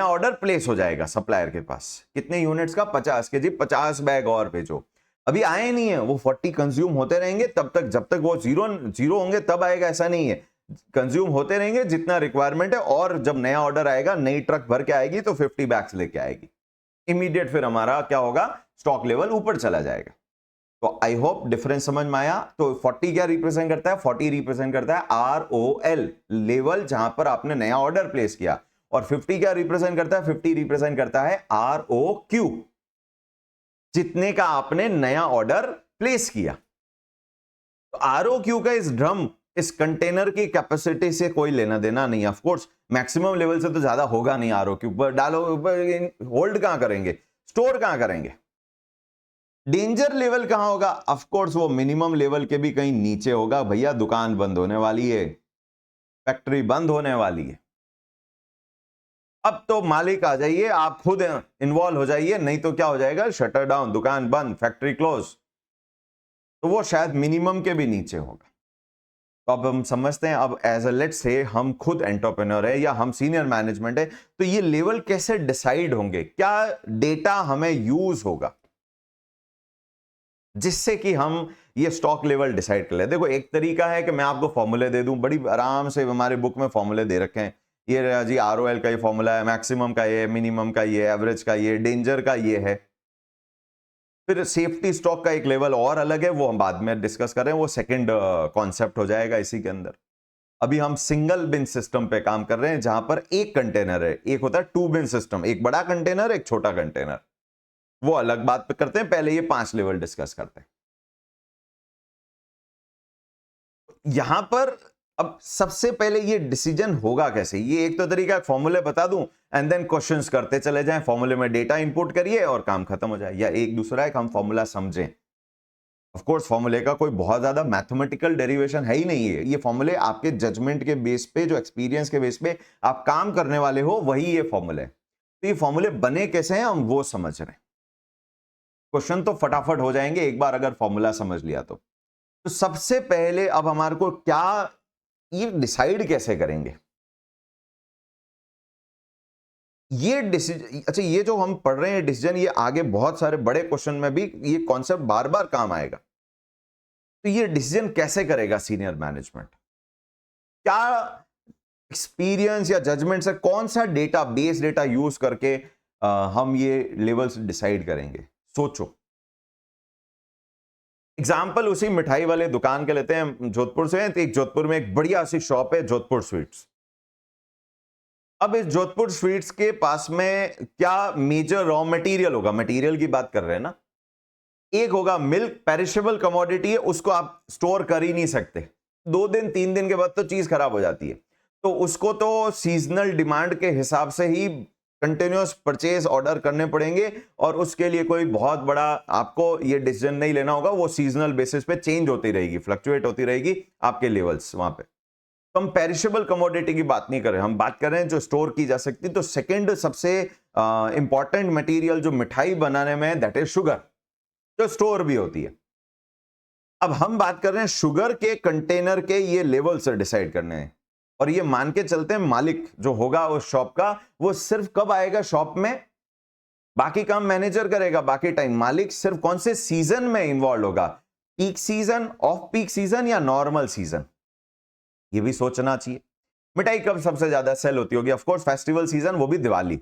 ऑर्डर प्लेस हो जाएगा सप्लायर के पास। कितने यूनिट्स का? 50 के जी, 50 बैग और भेजो। अभी आए नहीं है, वो 40 कंज्यूम होते रहेंगे तब तक, जब तक वो जीरो होंगे तब आएगा, ऐसा नहीं है। कंज्यूम होते रहेंगे जितना रिक्वायरमेंट है, और जब नया ऑर्डर आएगा, नई ट्रक भर के आएगी तो 50 बैग्स लेके आएगी। इमीडिएट फिर हमारा क्या होगा? स्टॉक लेवल ऊपर चला जाएगा। तो आई होप डिफरेंस समझ में आया। तो 40 क्या रिप्रेजेंट करता है? 40 रिप्रेजेंट करता है ROL, लेवल जहां पर आपने नया ऑर्डर प्लेस किया। और 50 क्या रिप्रेजेंट करता है? 50 रिप्रेजेंट करता है ROQ, जितने का आपने नया ऑर्डर प्लेस किया। तो ROQ का इस ड्रम, इस कंटेनर की कैपेसिटी से कोई लेना देना नहीं। ऑफ कोर्स मैक्सिमम लेवल से तो ज्यादा होगा नहीं ROQ, पर डालो होल्ड कहां करेंगे, स्टोर कहां करेंगे? डेंजर लेवल कहां होगा? ऑफ कोर्स वो मिनिमम लेवल के भी कहीं नीचे होगा। भैया दुकान बंद होने वाली है, फैक्ट्री बंद होने वाली है, अब तो मालिक आ जाइए, आप खुद इन्वॉल्व हो जाइए, नहीं तो क्या हो जाएगा? शटर डाउन, दुकान बंद, फैक्ट्री क्लोज। तो वो शायद मिनिमम के भी नीचे होगा। तो अब हम समझते हैं, अब एज अ लेट्स से हम खुद एंटरप्रेन्योर है या हम सीनियर मैनेजमेंट है, तो ये लेवल कैसे डिसाइड होंगे? क्या डेटा हमें यूज होगा जिससे कि हम ये स्टॉक लेवल डिसाइड कर ले? देखो, एक तरीका है कि मैं आपको फॉर्मूले दे दूं, बड़ी आराम से हमारे बुक में फॉर्मूले दे रखे हैं। ये जी ROL का ये फॉर्मूला है, मैक्सिमम का ये, मिनिमम का ये, एवरेज का ये, डेंजर का ये है। फिर सेफ्टी स्टॉक का एक लेवल और अलग है, वो हम बाद में डिस्कस करें, वो सेकंड कॉन्सेप्ट हो जाएगा इसी के अंदर। अभी हम सिंगल बिन सिस्टम पे काम कर रहे हैं, जहां पर एक कंटेनर है। एक होता है 2 बिन सिस्टम, एक बड़ा कंटेनर, एक छोटा कंटेनर, वो अलग बात पे करते हैं। पहले ये 5 लेवल डिस्कस करते हैं। यहां पर अब सबसे पहले ये डिसीजन होगा कैसे? ये एक तो तरीका फॉर्मूले बता दूं एंड देन क्वेश्चंस करते चले जाएं, फॉर्मूले में डेटा इंपुट करिए और काम खत्म हो जाए। या एक दूसरा है कि हम फॉर्मूला समझें। ऑफ कोर्स फॉर्मूले का कोई बहुत ज्यादा मैथमेटिकल डेरिवेशन है ही नहीं है। ये फॉर्मूले आपके जजमेंट के बेस पे, जो एक्सपीरियंस के बेस पे आप काम करने वाले हो, वही ये फॉर्मूले। तो ये फॉर्मूले बने कैसे हैं हम वो समझ रहे हैं। क्वेश्चन तो फटाफट हो जाएंगे एक बार अगर फॉर्मूला समझ लिया तो सबसे पहले अब हमारे को क्या, ये डिसाइड कैसे करेंगे? ये डिसीजन, अच्छा ये जो हम पढ़ रहे हैं डिसीजन, ये आगे बहुत सारे बड़े क्वेश्चन में भी ये कॉन्सेप्ट बार बार काम आएगा। तो ये डिसीजन कैसे करेगा सीनियर मैनेजमेंट? क्या एक्सपीरियंस या जजमेंट से, कौन सा डेटा, बेस डेटा यूज करके हम ये लेवल्स डिसाइड करेंगे? सोचो। एग्जाम्पल उसी मिठाई वाले दुकान के लेते हैं, जोधपुर से। तो एक जोधपुर में एक बढ़िया सी शॉप है, जोधपुर स्वीट्स। अब इस जोधपुर स्वीट्स के पास में क्या मेजर रॉ मटेरियल होगा? मटेरियल की बात कर रहे हैं ना। एक होगा मिल्क, पेरिशेबल कमोडिटी है, उसको आप स्टोर कर ही नहीं सकते। 2 दिन 3 दिन के बाद तो चीज खराब हो जाती है। तो उसको तो सीजनल डिमांड के हिसाब से ही कंटिन्यूअस परचेज ऑर्डर करने पड़ेंगे, और उसके लिए कोई बहुत बड़ा आपको ये डिसीजन नहीं लेना होगा। वो सीजनल बेसिस पे चेंज होती रहेगी, फ्लक्चुएट होती रहेगी आपके लेवल्स वहां पे। तो हम पेरिशेबल कमोडिटी की बात नहीं कर रहे, हम बात कर रहे हैं जो स्टोर की जा सकती। तो सेकंड सबसे इंपॉर्टेंट मटेरियल जो मिठाई बनाने में, दैट इज शुगर, जो स्टोर भी होती है। अब हम बात कर रहे हैं शुगर के कंटेनर के ये लेवल से डिसाइड करने हैं। और ये मान के चलते हैं मालिक जो होगा उस शॉप का, वो सिर्फ कब आएगा शॉप में? बाकी काम मैनेजर करेगा, बाकी टाइम मालिक सिर्फ कौन से सीजन में इन्वॉल्व होगा, peak season, off peak season या नॉर्मल सीजन, ये भी सोचना चाहिए। मिठाई कब सबसे ज्यादा सेल होती होगी? ऑफ कोर्स फेस्टिवल सीजन, वो भी दिवाली।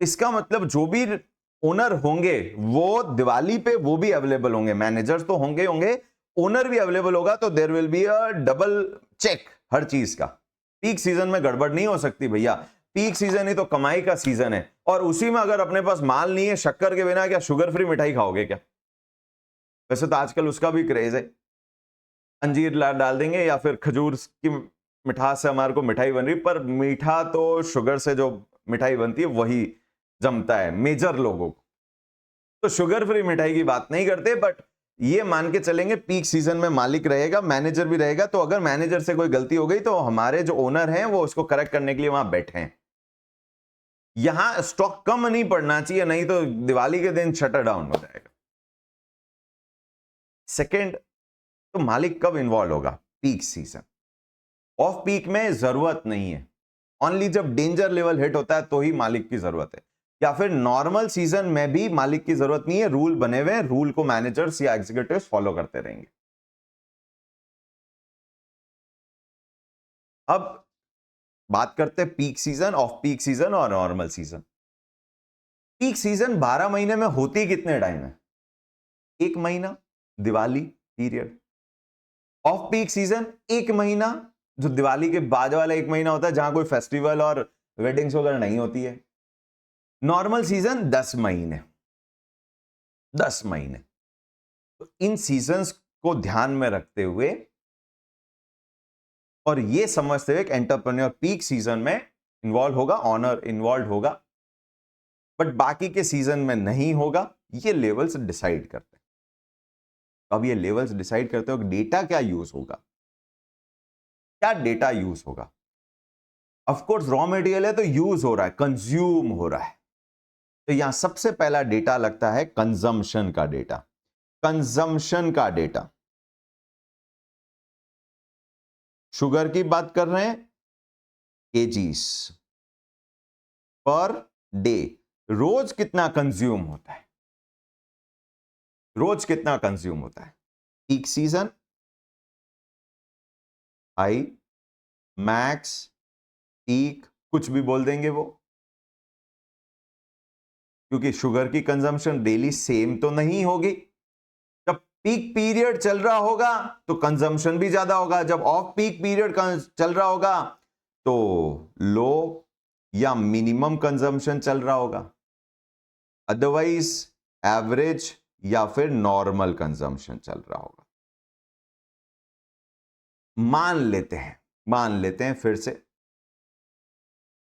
इसका मतलब जो भी ओनर होंगे वो दिवाली पे वो भी अवेलेबल होंगे, मैनेजर्स तो होंगे होंगे, ओनर भी अवेलेबल होगा, तो there will be a double check हर चीज का। पीक सीजन में गड़बड़ नहीं हो सकती भैया, पीक सीजन ही तो कमाई का सीजन है, और उसी में अगर अपने पास माल नहीं है, शक्कर के बिना क्या शुगर फ्री मिठाई खाओगे क्या? वैसे तो आजकल उसका भी क्रेज है, अंजीर डाल देंगे या फिर खजूर की मिठास से हमारे को मिठाई बन रही, पर मीठा तो शुगर से जो मिठाई बनती है वही जमता है मेजर लोगों को, तो शुगर फ्री मिठाई की बात नहीं करते। बट ये मान के चलेंगे पीक सीजन में मालिक रहेगा, मैनेजर भी रहेगा, तो अगर मैनेजर से कोई गलती हो गई तो हमारे जो ओनर हैं वो उसको करेक्ट करने के लिए वहां बैठे हैं। यहां स्टॉक कम नहीं पड़ना चाहिए, नहीं तो दिवाली के दिन शटर डाउन हो जाएगा। सेकेंड, तो मालिक कब इन्वॉल्व होगा? Peak season. ऑफ पीक में जरूरत नहीं है, ओनली जब डेंजर लेवल हिट होता है तो ही मालिक की जरूरत है, या फिर नॉर्मल सीजन में भी मालिक की जरूरत नहीं है। रूल बने हुए, रूल को मैनेजर्स या एग्जीक्यूटिव्स फॉलो करते रहेंगे। अब बात करते हैं peak season, off peak season और नॉर्मल सीजन। पीक सीजन 12 महीने में होती कितने टाइम है? 1 महीना, Diwali period. Off peak season 1 महीना, जो दिवाली के बाद वाला 1 महीना होता है, जहां कोई फेस्टिवल और वेडिंग्स वगैरह नहीं होती है। नॉर्मल सीजन 10 महीने, 10 महीने। तो इन सीजन्स को ध्यान में रखते हुए और ये समझते हुए कि एंटरप्रेन्योर पीक सीजन में इन्वॉल्व होगा, ऑनर इन्वॉल्व होगा, बट बाकी के सीजन में नहीं होगा। ये लेवल्स डिसाइड करते हैं। अब ये लेवल्स डिसाइड करते हो डेटा क्या यूज होगा, क्या डेटा यूज होगा? ऑफ कोर्स रॉ मटेरियल है तो यूज हो रहा है, कंज्यूम हो रहा है, तो यहां सबसे पहला डेटा लगता है कंजम्पशन का डेटा। कंजम्पशन का डेटा, शुगर की बात कर रहे हैं, केजीस पर डे, रोज कितना कंज्यूम होता है, रोज कितना कंज्यूम होता है। Peak season, high, max, peak, कुछ भी बोल देंगे वो, क्योंकि शुगर की कंजम्पशन डेली सेम तो नहीं होगी। जब पीक पीरियड चल रहा होगा तो कंजम्पशन भी ज्यादा होगा, जब ऑफ पीक पीरियड चल रहा होगा तो लो या मिनिमम कंजम्पशन चल रहा होगा, अदरवाइज एवरेज या फिर नॉर्मल कंजम्पशन चल रहा होगा। मान लेते हैं फिर से,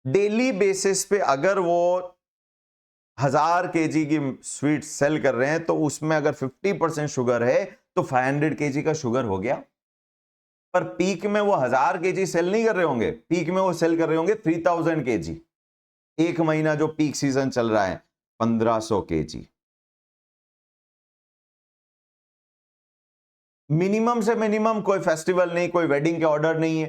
डेली बेसिस पे अगर वो 1000 केजी की स्वीट सेल कर रहे हैं तो उसमें अगर 50% शुगर है तो 500 केजी का शुगर हो गया। पर पीक में वो 1000 केजी सेल नहीं कर रहे होंगे, पीक में वो सेल कर रहे होंगे 3000 केजी। एक महीना जो पीक सीजन चल रहा है 1500 केजी। मिनिमम से मिनिमम, कोई फेस्टिवल नहीं, कोई वेडिंग के ऑर्डर नहीं है,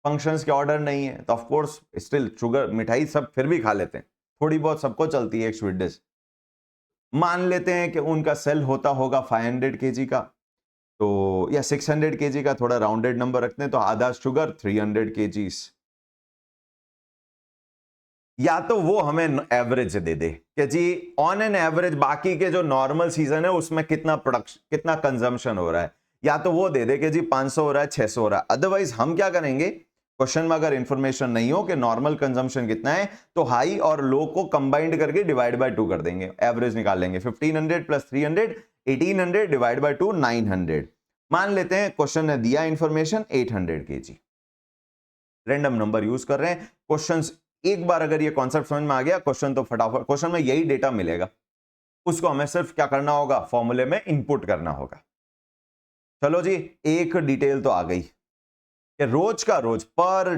फंक्शंस के ऑर्डर नहीं है, तो ऑफ कोर्स स्टिल शुगर मिठाई सब फिर भी खा लेते हैं, थोड़ी बहुत सबको चलती है एक स्वीट डिश। मान लेते हैं कि उनका सेल होता होगा 500 केजी का, तो या 600 केजी का, थोड़ा राउंडेड नंबर रखते हैं, तो आधा शुगर 300 केजीस। या तो वो हमें एवरेज दे दे कि जी ऑन एन एवरेज बाकी के जो नॉर्मल सीजन है उसमें कितना प्रोडक्शन, कितना कंजम्पशन हो रहा है, या तो वो दे दे कि जी 500 हो रहा है, 600 हो रहा है। अदरवाइज हम क्या करेंगे, क्वेश्चन में अगर इंफॉर्मेशन नहीं हो कि नॉर्मल कंजम्पशन कितना है, तो हाई और लो को कंबाइंड करके डिवाइड बाय 2 कर देंगे, एवरेज निकाल लेंगे। 1500 प्लस 300 1800 डिवाइड बाय 2 900। मान लेते हैं क्वेश्चन ने दिया information 800 KG, random number use कर रहे हैं। क्वेश्चंस एक बार अगर ये कॉन्सेप्ट समझ में आ गया, क्वेश्चन तो फटाफट, क्वेश्चन में यही डेटा मिलेगा, उसको हमें सिर्फ क्या करना होगा, फॉर्मूले में इनपुट करना होगा। चलो जी, एक डिटेल तो आ गई कि रोज का रोज, पर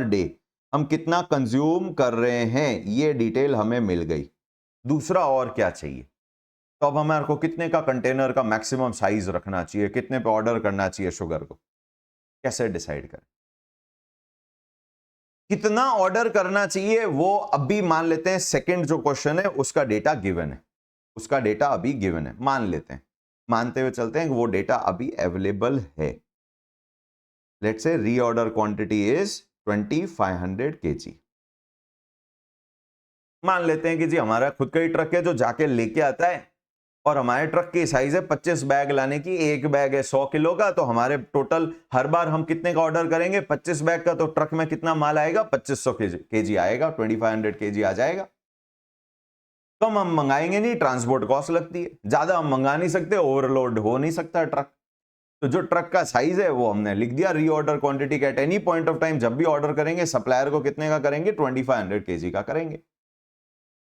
डे हम कितना कंज्यूम कर रहे हैं, ये डिटेल हमें मिल गई। दूसरा और क्या चाहिए, तो अब हमारे को कितने का कंटेनर का मैक्सिमम साइज रखना चाहिए, कितने पे ऑर्डर करना चाहिए शुगर को, कैसे डिसाइड करें? कितना ऑर्डर करना चाहिए वो अभी मान लेते हैं, सेकंड जो क्वेश्चन है उसका डेटा गिवन है, उसका डेटा अभी गिवन है, मान लेते हैं, मानते हुए चलते हैं कि वो डेटा अभी अवेलेबल है। Let's say reorder quantity is 2500 kg। मान लेते हैं कि जी हमारा खुद का ही ट्रक है जो जाके लेके आता है, और हमारे ट्रक की साइज है 25 बैग लाने की, एक बैग है 100 किलो का, तो हमारे टोटल हर बार हम कितने का ऑर्डर करेंगे, 25 बैग का, तो ट्रक में कितना माल आएगा, 2500 केजी आएगा, 2500 केजी आ जाएगा। तो हम मंगाएंगे नहीं, ट्रांसपोर्ट कॉस्ट लगती है ज्यादा, हम मंगा नहीं सकते, ओवरलोड हो नहीं सकता ट्रक। तो जो ट्रक का साइज है वो हमने लिख दिया, रीऑर्डर क्वांटिटी का at any point of time जब भी ऑर्डर करेंगे सप्लायर को कितने का करेंगे, 2500 केजी का करेंगे।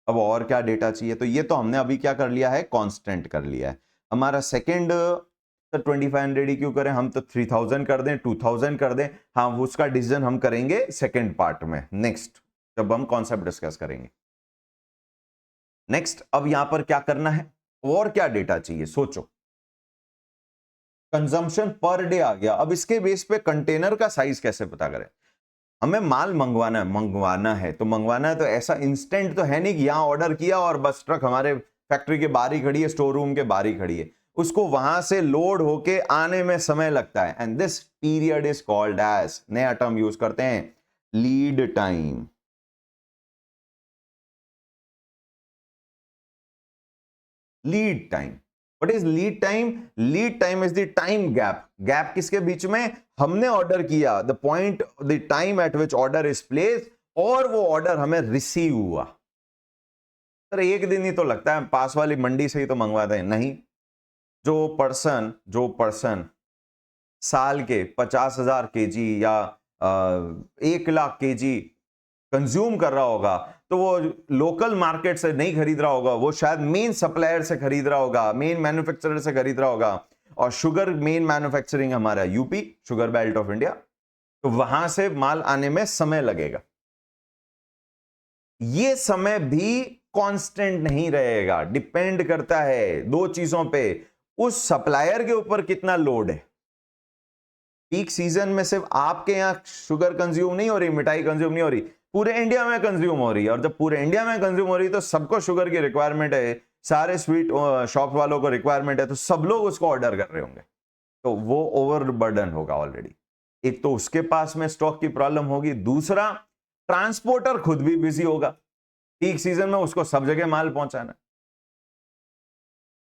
अब और क्या डेटा चाहिए, तो ये तो हमने अभी क्या कर लिया है, कांस्टेंट कर लिया है। हमारा सेकंड, तो 2500 ही क्यों करें, हम तो 3000 कर दें, 2000 कर दें, हाँ उसका डिसीजन हम करेंगे सेकंड पार्ट में, नेक्स्ट जब हम कॉन्सेप्ट डिस्कस करेंगे। नेक्स्ट अब यहां पर क्या करना है, और क्या डेटा चाहिए, सोचो। कंजम्पशन पर डे आ गया, अब इसके बेस पे कंटेनर का साइज कैसे पता करें। हमें माल मंगवाना है तो मंगवाना है, तो ऐसा इंस्टेंट तो है नहीं कि यहां ऑर्डर किया और बस ट्रक हमारे फैक्ट्री के बाहर ही खड़ी है, स्टोर रूम के बाहर ही खड़ी है, उसको वहां से लोड होके आने में समय लगता है, and this period is called as, नया टर्म यूज करते हैं, lead time. Lead time, what is lead time, lead time is the time gap, gap किसके बीच में, हमने ऑर्डर किया, the point, the time at which order is placed, और वो ऑर्डर हमें रिसीव हुआ। सर एक दिन ही तो लगता है, पास वाली मंडी से ही तो मंगवाते हैं, नहीं, जो पर्सन साल के 50,000 केजी या 1,00,000 केजी कंज्यूम कर रहा होगा, तो वो लोकल मार्केट से नहीं खरीद रहा होगा, वो शायद मेन सप्लायर से खरीद रहा होगा, मेन मैन्युफैक्चरर से खरीद रहा होगा। और शुगर मेन मैन्युफैक्चरिंग हमारा UP, sugar belt of India, तो वहां से माल आने में समय लगेगा। ये समय भी कांस्टेंट नहीं रहेगा, डिपेंड करता है दो चीजों पे, उस सप्लायर के ऊपर कितना लोड है। पीक सीजन में सिर्फ आपके यहां शुगर कंज्यूम नहीं हो रही, मिठाई कंज्यूम नहीं हो रही, पूरे इंडिया में कंज्यूम हो रही है, और जब पूरे इंडिया में कंज्यूम हो रही है तो सबको शुगर की रिक्वायरमेंट है, सारे स्वीट शॉप वालों को रिक्वायरमेंट है, तो सब लोग उसको ऑर्डर कर रहे होंगे, तो वो ओवरबर्डन होगा ऑलरेडी। एक तो उसके पास में स्टॉक की प्रॉब्लम होगी, दूसरा ट्रांसपोर्टर खुद भी बिजी होगा, पीक सीजन में उसको सब जगह माल पहुंचाना।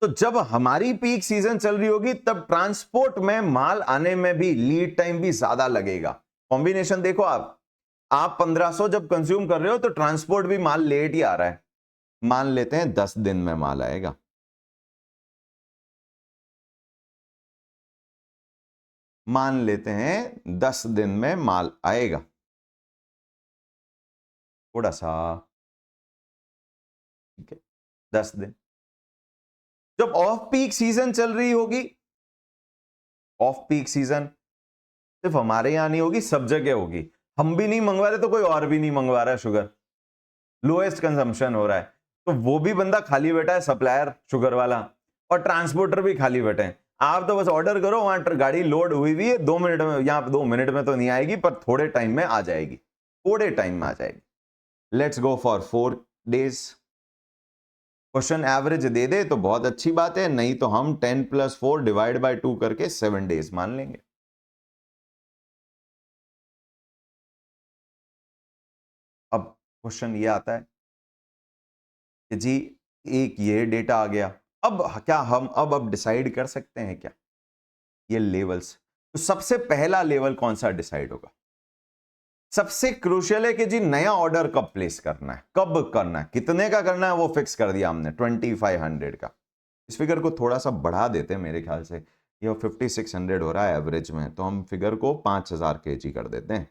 तो जब हमारी पीक सीजन चल रही होगी तब ट्रांसपोर्ट में माल आने में भी लीड टाइम भी ज्यादा लगेगा। कॉम्बिनेशन देखो, आप 1500 जब कंज्यूम कर रहे हो तो ट्रांसपोर्ट भी माल लेट ही आ रहा है, मान लेते हैं 10 दिन में माल आएगा, मान लेते हैं 10 दिन में माल आएगा, थोड़ा सा, ठीक है, 10 दिन। जब ऑफ पीक सीजन चल रही होगी, ऑफ पीक सीजन सिर्फ हमारे यहां नहीं होगी, सब जगह होगी, हम भी नहीं मंगवा रहे तो कोई और भी नहीं मंगवा रहा है शुगर, लोएस्ट कंजम्पशन हो रहा है, तो वो भी बंदा खाली बैठा है, सप्लायर शुगर वाला, और ट्रांसपोर्टर भी खाली बैठे हैं। आप तो बस ऑर्डर करो, वहां गाड़ी लोड हुई हुई है, 2 मिनट में, यहां 2 मिनट में तो नहीं आएगी पर थोड़े टाइम में आ जाएगी, थोड़े टाइम में आ जाएगी। Let's go for 4 days. Question average दे दे तो बहुत अच्छी बात है, नहीं तो हम 10 + 4 डिवाइड बाय 2 करके 7 डेज मान लेंगे। अब क्वेश्चन ये आता है कि जी एक ये डेटा आ गया, अब क्या हम अब डिसाइड कर सकते हैं क्या ये लेवल्स, तो सबसे पहला लेवल कौन सा डिसाइड होगा, सबसे क्रूशियल है कि जी नया ऑर्डर कब प्लेस करना है, कब करना है, कितने का करना है, वो फिक्स कर दिया हमने 2500 का। इस फिगर को थोड़ा सा बढ़ा देते हैं, मेरे ख्याल से ये 5600 हो रहा है एवरेज में, तो हम फिगर को 5000 केजी कर देते हैं,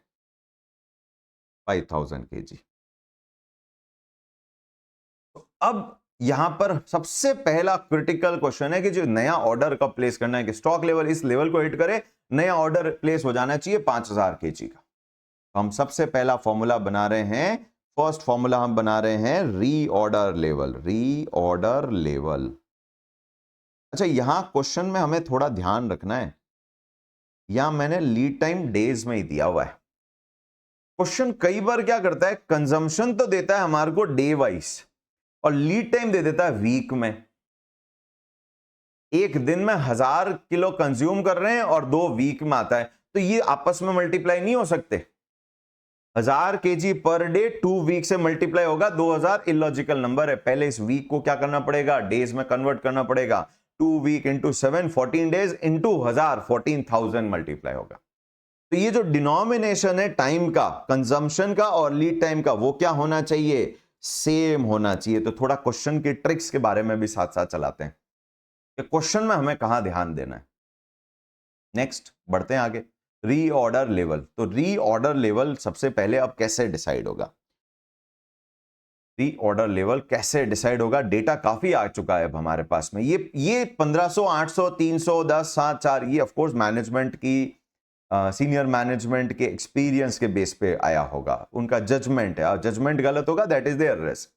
5000 केजी। अब यहां पर सबसे पहला क्रिटिकल क्वेश्चन है कि जो नया ऑर्डर कब प्लेस करना है, कि स्टॉक लेवल इस लेवल को हिट करे, नया ऑर्डर प्लेस हो जाना चाहिए 5000 केजी का। तो हम सबसे पहला फॉर्मूला बना रहे हैं, फर्स्ट फॉर्मूला हम बना रहे हैं रीऑर्डर लेवल, रीऑर्डर लेवल। अच्छा यहां क्वेश्चन में हमें थोड़ा ध्यान रखना है, यहां मैंने लीड टाइम डेज में ही दिया हुआ है, क्वेश्चन कई बार क्या करता है, कंजम्पशन तो देता है हमारे को डे वाइज और लीड टाइम दे देता है वीक में। एक दिन में 1000 किलो कंज्यूम कर रहे हैं और 2 वीक में आता है, तो ये आपस में मल्टीप्लाई नहीं हो सकते। 1000 केजी पर डे 2 वीक से मल्टीप्लाई होगा 2000, इलॉजिकल नंबर है। पहले इस वीक को क्या करना पड़ेगा, डेज में कन्वर्ट करना पड़ेगा। 2 week into 7, 14 days into 1000, 14,000 multiply होगा। तो ये जो डिनोमिनेशन है टाइम का, कंजम्पशन का और लीड टाइम का, वो क्या होना चाहिए, सेम होना चाहिए। तो थोड़ा क्वेश्चन की ट्रिक्स के बारे में भी साथ साथ चलाते हैं कि क्वेश्चन में हमें कहां ध्यान देना है। नेक्स्ट बढ़ते हैं आगे, रीऑर्डर लेवल। तो रीऑर्डर लेवल सबसे पहले अब कैसे डिसाइड होगा, रीऑर्डर लेवल कैसे डिसाइड होगा। डेटा काफी आ चुका है अब हमारे पास में। ये 1500, 800, 300, 10, 7, 4, ये ऑफ कोर्स मैनेजमेंट की, सीनियर मैनेजमेंट के एक्सपीरियंस के बेस पे आया होगा, उनका जजमेंट है। जजमेंट गलत होगा, दैट इज देयर रिस्क।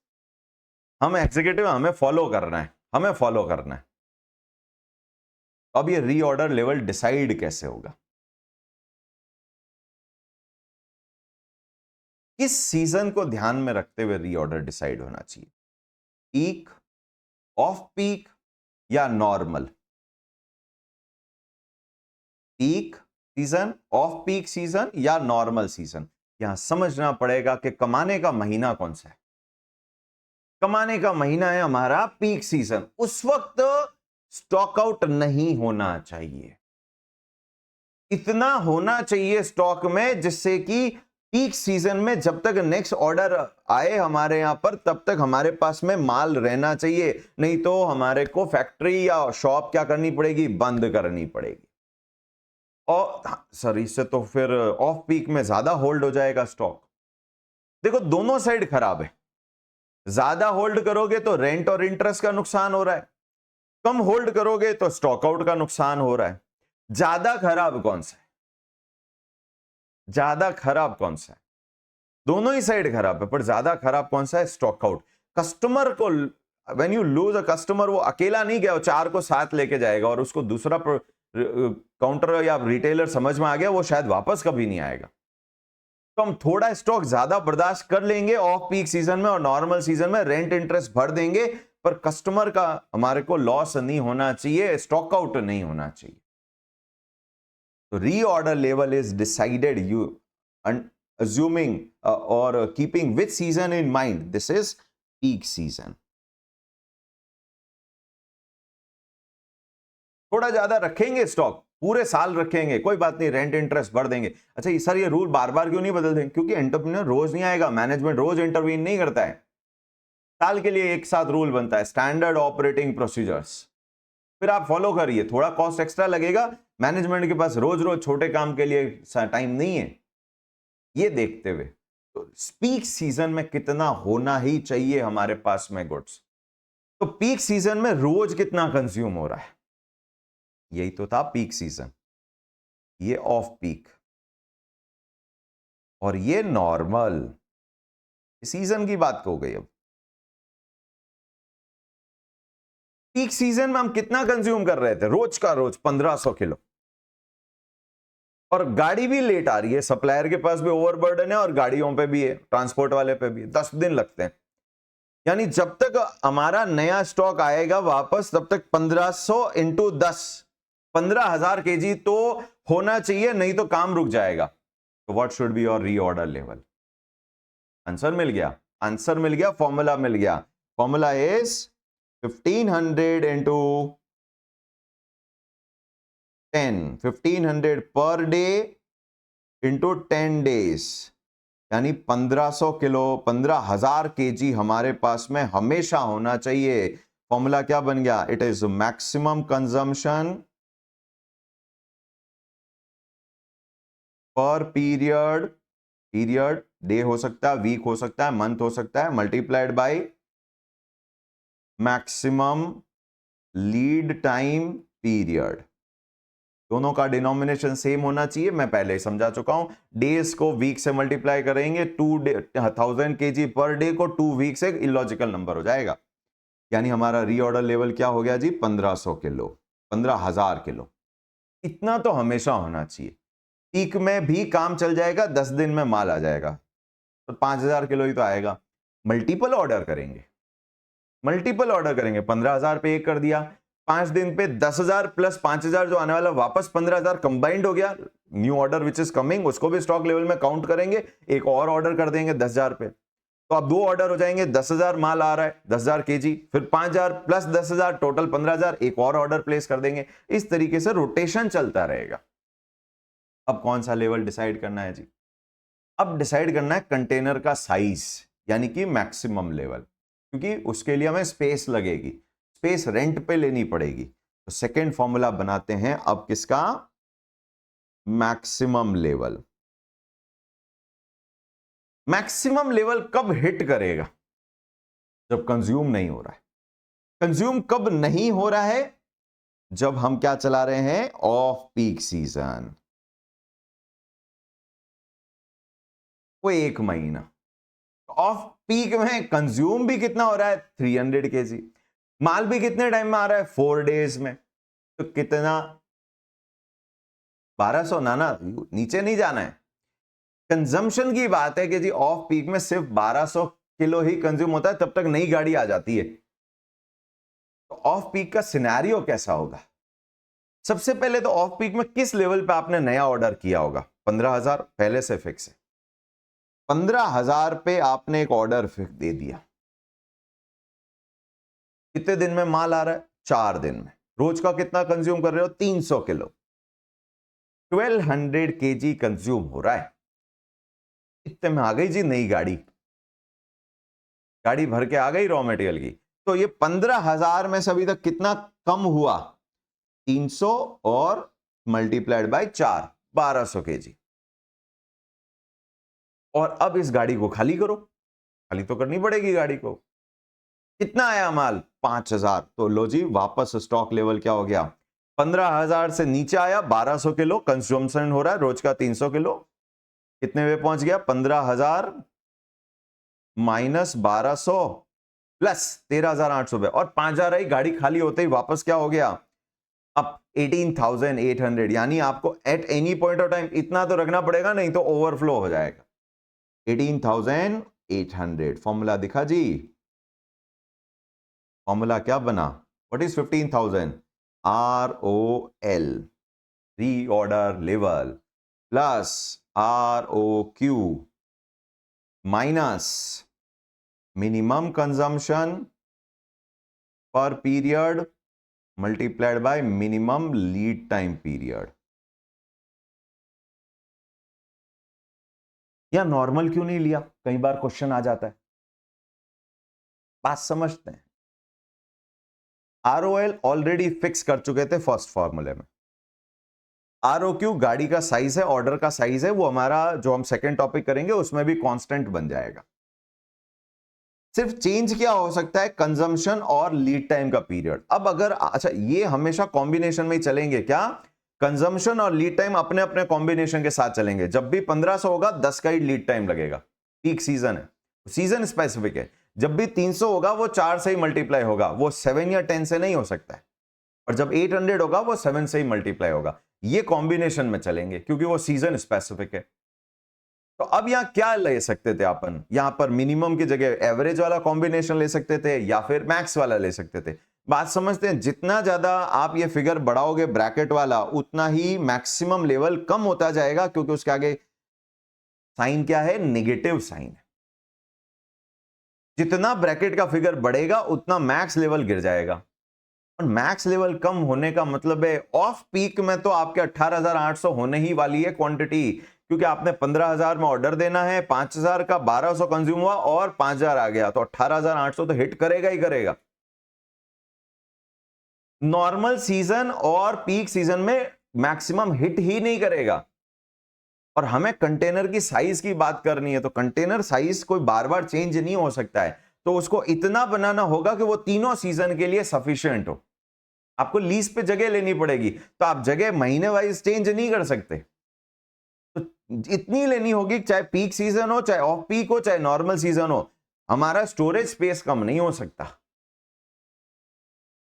हम एग्जीक्यूटिव, हमें फॉलो करना है, हमें फॉलो करना है। अब ये रीऑर्डर लेवल डिसाइड कैसे होगा, किस सीजन को ध्यान में रखते हुए रीऑर्डर डिसाइड होना चाहिए, पीक, ऑफ पीक या normal. Peak season, off peak season या नॉर्मल सीजन। यहां समझना पड़ेगा कि कमाने का महीना कौन सा है। कमाने का महीना है हमारा पीक सीजन, उस वक्त स्टॉक आउट नहीं होना चाहिए। इतना होना चाहिए स्टॉक में जिससे कि पीक सीजन में जब तक नेक्स्ट ऑर्डर आए हमारे यहां पर, तब तक हमारे पास में माल रहना चाहिए। नहीं तो हमारे को फैक्ट्री या शॉप क्या करनी पड़ेगी, बंद करनी पड़ेगी। और सर इससे तो फिर ऑफ पीक में ज्यादा होल्ड हो जाएगा स्टॉक। देखो दोनों साइड खराब है। ज्यादा होल्ड करोगे तो रेंट और इंटरेस्ट का नुकसान हो रहा है, कम होल्ड करोगे तो स्टॉक आउट का नुकसान हो रहा है। ज्यादा खराब कौन सा है, ज्यादा खराब कौन सा है, दोनों ही साइड खराब है, पर ज्यादा खराब कौन सा है, स्टॉक आउट। कस्टमर को, when you lose a customer, वो अकेला नहीं गया, वो 4 को साथ लेके जाएगा और उसको दूसरा काउंटर या रिटेलर समझ में आ गया, वो शायद वापस कभी नहीं आएगा। तो हम थोड़ा स्टॉक ज्यादा बर्दाश्त कर लेंगे ऑफ पीक सीजन में, और नॉर्मल सीजन में रेंट इंटरेस्ट भर देंगे, पर कस्टमर का हमारे को लॉस नहीं होना चाहिए, स्टॉक आउट नहीं होना चाहिए। तो reorder level is decided you assuming or keeping which season in mind, this is peak season। थोड़ा ज्यादा रखेंगे स्टॉक, पूरे साल रखेंगे, कोई बात नहीं, रेंट इंटरेस्ट भर देंगे। अच्छा सर ये रूल बार बार क्यों नहीं बदल देंगे, क्योंकि एंटरप्रेन्योर रोज नहीं आएगा, मैनेजमेंट रोज इंटरवीन नहीं करता है। साल के लिए एक साथ रूल बनता है, स्टैंडर्ड ऑपरेटिंग प्रोसीजर्स, फिर आप फॉलो करिए। थोड़ा कॉस्ट एक्स्ट्रा लगेगा, मैनेजमेंट के पास रोज रोज छोटे काम के लिए टाइम नहीं है। ये देखते हुए तो पीक सीजन में कितना होना ही चाहिए हमारे पास में गुड्स। तो पीक सीजन में रोज कितना कंज्यूम हो रहा है, यही तो था पीक सीजन। ये ऑफ पीक और ये नॉर्मल सीजन की बात हो गई। अब पीक सीजन में हम कितना कंज्यूम कर रहे थे, रोज का रोज 1500 किलो, और गाड़ी भी लेट आ रही है, सप्लायर के पास भी ओवरबर्डन है और गाड़ियों पे भी है, ट्रांसपोर्ट वाले पे भी है, 10 दिन लगते हैं। यानी जब तक हमारा नया स्टॉक आएगा वापस, तब तक 1500 इंटू 10, 15,000 केजी तो होना चाहिए, नहीं तो काम रुक जाएगा। तो what should be your reorder level. Answer मिल गया, आंसर मिल गया, फॉर्मूला मिल गया। Formula is 1500 into 10, 1500 per day into 10 days, यानी 1500 किलो, 15,000 केजी हमारे पास में हमेशा होना चाहिए। फॉर्मूला क्या बन गया, it is maximum consumption per period, period day हो सकता है, वीक हो सकता है, मंथ हो सकता है, multiplied by maximum lead time period. दोनों का डिनोमिनेशन सेम होना चाहिए, मैं पहले ही समझा चुका हूं। डेज को वीक से मल्टीप्लाई करेंगे, 2000 केजी पर डे को 2 वीक से इलॉजिकल नंबर हो जाएगा। यानी हमारा रीऑर्डर लेवल क्या हो गया जी, 1500 किलो, 15,000 किलो। इतना तो हमेशा होना चाहिए। पीक में भी काम चल जाएगा, 10 दिन में माल आ जाएगा, तो 5000 किलो ही तो आएगा। मल्टीपल ऑर्डर करेंगे, 15,000 पे एक कर दिया, 5 दिन पे 10,000 प्लस 5,000 जो आने वाला वापस 15,000 कंबाइंड हो गया। New order which is coming उसको भी स्टॉक लेवल में काउंट करेंगे, एक और ऑर्डर कर देंगे 10,000 पे, तो अब 2 ऑर्डर हो जाएंगे, 10,000 माल आ रहा है, 10,000 केजी, फिर 5,000 प्लस 10,000 टोटल 15,000, एक और ऑर्डर प्लेस कर देंगे। इस तरीके से रोटेशन चलता रहेगा। अब कौन सा लेवल डिसाइड करना है जी? अब डिसाइड करना है कंटेनर का साइज, यानी कि मैक्सिमम लेवल, क्योंकि उसके लिए हमें स्पेस लगेगी, स्पेस रेंट पे लेनी पड़ेगी। तो सेकेंड फॉर्मूला बनाते हैं अब किसका? Maximum level. मैक्सिमम लेवल कब हिट करेगा? जब कंज्यूम नहीं हो रहा है। कंज्यूम कब नहीं हो रहा है? जब हम क्या चला रहे हैं? ऑफ पीक सीजन, वो 1 महीना। ऑफ पीक में कंज्यूम भी कितना हो रहा है? 300 केजी। माल भी कितने टाइम में आ रहा है? 4 डेज में। तो कितना? 1200 ना, नीचे नहीं जाना है। कंजम्पशन की बात है कि जी ऑफ पीक में सिर्फ 1200 किलो ही कंज्यूम होता है, तब तक नई गाड़ी आ जाती है। तो ऑफ पीक का सिनेरियो कैसा होगा? सबसे पहले तो ऑफ पीक में किस लेवल पे आपने नया ऑर्डर किया होगा? 15,000 पहले से फिक्स है। 15,000 पे आपने एक ऑर्डर फिक्स दे दिया। कितने दिन में माल आ रहा है? 4 दिन में। रोज का कितना कंज्यूम कर रहे हो? 300 किलो। 1200 केजी कंज्यूम हो रहा है। इतने में आ गई जी नई गाड़ी, गाड़ी भर के आ गई रॉ मटेरियल की। तो ये 15,000 में से अभी तक कितना कम हुआ? 300 और मल्टीप्लाइड बाय 4, 1200 केजी। और अब इस गाड़ी को खाली करो, खाली तो करनी पड़ेगी गाड़ी को। कितना आया माल? 5,000। तो लो जी, वापस स्टॉक लेवल क्या हो गया? 15,000 से नीचे आया, 1200 किलो कंज्यूमशन हो रहा है रोज का 300 किलो। कितने पे पहुंच गया? 15,000 माइनस 1200 प्लस 13,800 पे, और 5,000 आई, गाड़ी खाली होते ही वापस क्या हो गया? अब 18,800। यानी आपको at any point of time इतना तो रखना पड़ेगा, नहीं तो ओवरफ्लो हो जाएगा। 18,800 फॉर्मूला दिखा जी। फॉर्मूला क्या बना? What is 15,000? ROL, reorder level, plus ROQ minus minimum consumption per period multiplied by minimum lead time period. या नॉर्मल क्यों नहीं लिया? कई बार क्वेश्चन आ जाता है, बात समझते हैं। ROL ऑलरेडी फिक्स कर चुके थे फर्स्ट फॉर्मूले में। ROQ गाड़ी का साइज है, ऑर्डर का साइज है, वो हमारा जो हम सेकंड टॉपिक करेंगे उसमें भी कांस्टेंट बन जाएगा। सिर्फ चेंज क्या हो सकता है? कंजम्पशन और लीड टाइम का पीरियड। अब अगर अच्छा, ये हमेशा कॉम्बिनेशन में ही चलेंगे क्या? कंजम्पशन और लीड टाइम अपने अपने कॉम्बिनेशन के साथ चलेंगे। जब भी 1500 होगा 10 का ही लीड टाइम लगेगा, पीक सीजन है, सीजन स्पेसिफिक है। जब भी 300 होगा वो 4 से ही मल्टीप्लाई होगा, वो 7 या 10 से नहीं हो सकता है। और जब 800 होगा वो 7 से ही मल्टीप्लाई होगा। ये कॉम्बिनेशन में चलेंगे क्योंकि वो सीजन स्पेसिफिक है। तो अब यहां क्या ले सकते थे अपन? यहां पर मिनिमम की जगह एवरेज वाला कॉम्बिनेशन ले सकते थे या फिर मैक्स वाला ले सकते थे। बात समझते हैं? जितना ज्यादा आप ये फिगर बढ़ाओगे ब्रैकेट वाला, उतना ही मैक्सिमम लेवल कम होता जाएगा, क्योंकि उसके आगे साइन क्या है? नेगेटिव साइन है। जितना ब्रैकेट का फिगर बढ़ेगा उतना मैक्स लेवल गिर जाएगा। और मैक्स लेवल कम होने का मतलब है ऑफ पीक में तो आपके 18,800 होने ही वाली है क्वांटिटी, क्योंकि आपने 15,000 में ऑर्डर देना है, 5,000 का 1,200 कंज्यूम हुआ और 5,000 आ गया, तो 18,800 तो हिट करेगा ही करेगा। नॉर्मल सीजन और पीक सीजन में मैक्सिमम हिट ही नहीं करेगा। और हमें कंटेनर की साइज की बात करनी है, तो कंटेनर साइज कोई बार बार चेंज नहीं हो सकता है, तो उसको इतना बनाना होगा कि वो तीनों सीजन के लिए सफिशिएंट हो। आपको लीज पे जगह लेनी पड़ेगी, तो आप जगह महीने वाइज चेंज नहीं कर सकते, तो इतनी लेनी होगी, चाहे पीक सीजन हो, चाहे ऑफ पीक हो, चाहे नॉर्मल सीजन हो। हमारा स्टोरेज स्पेस कम नहीं हो सकता।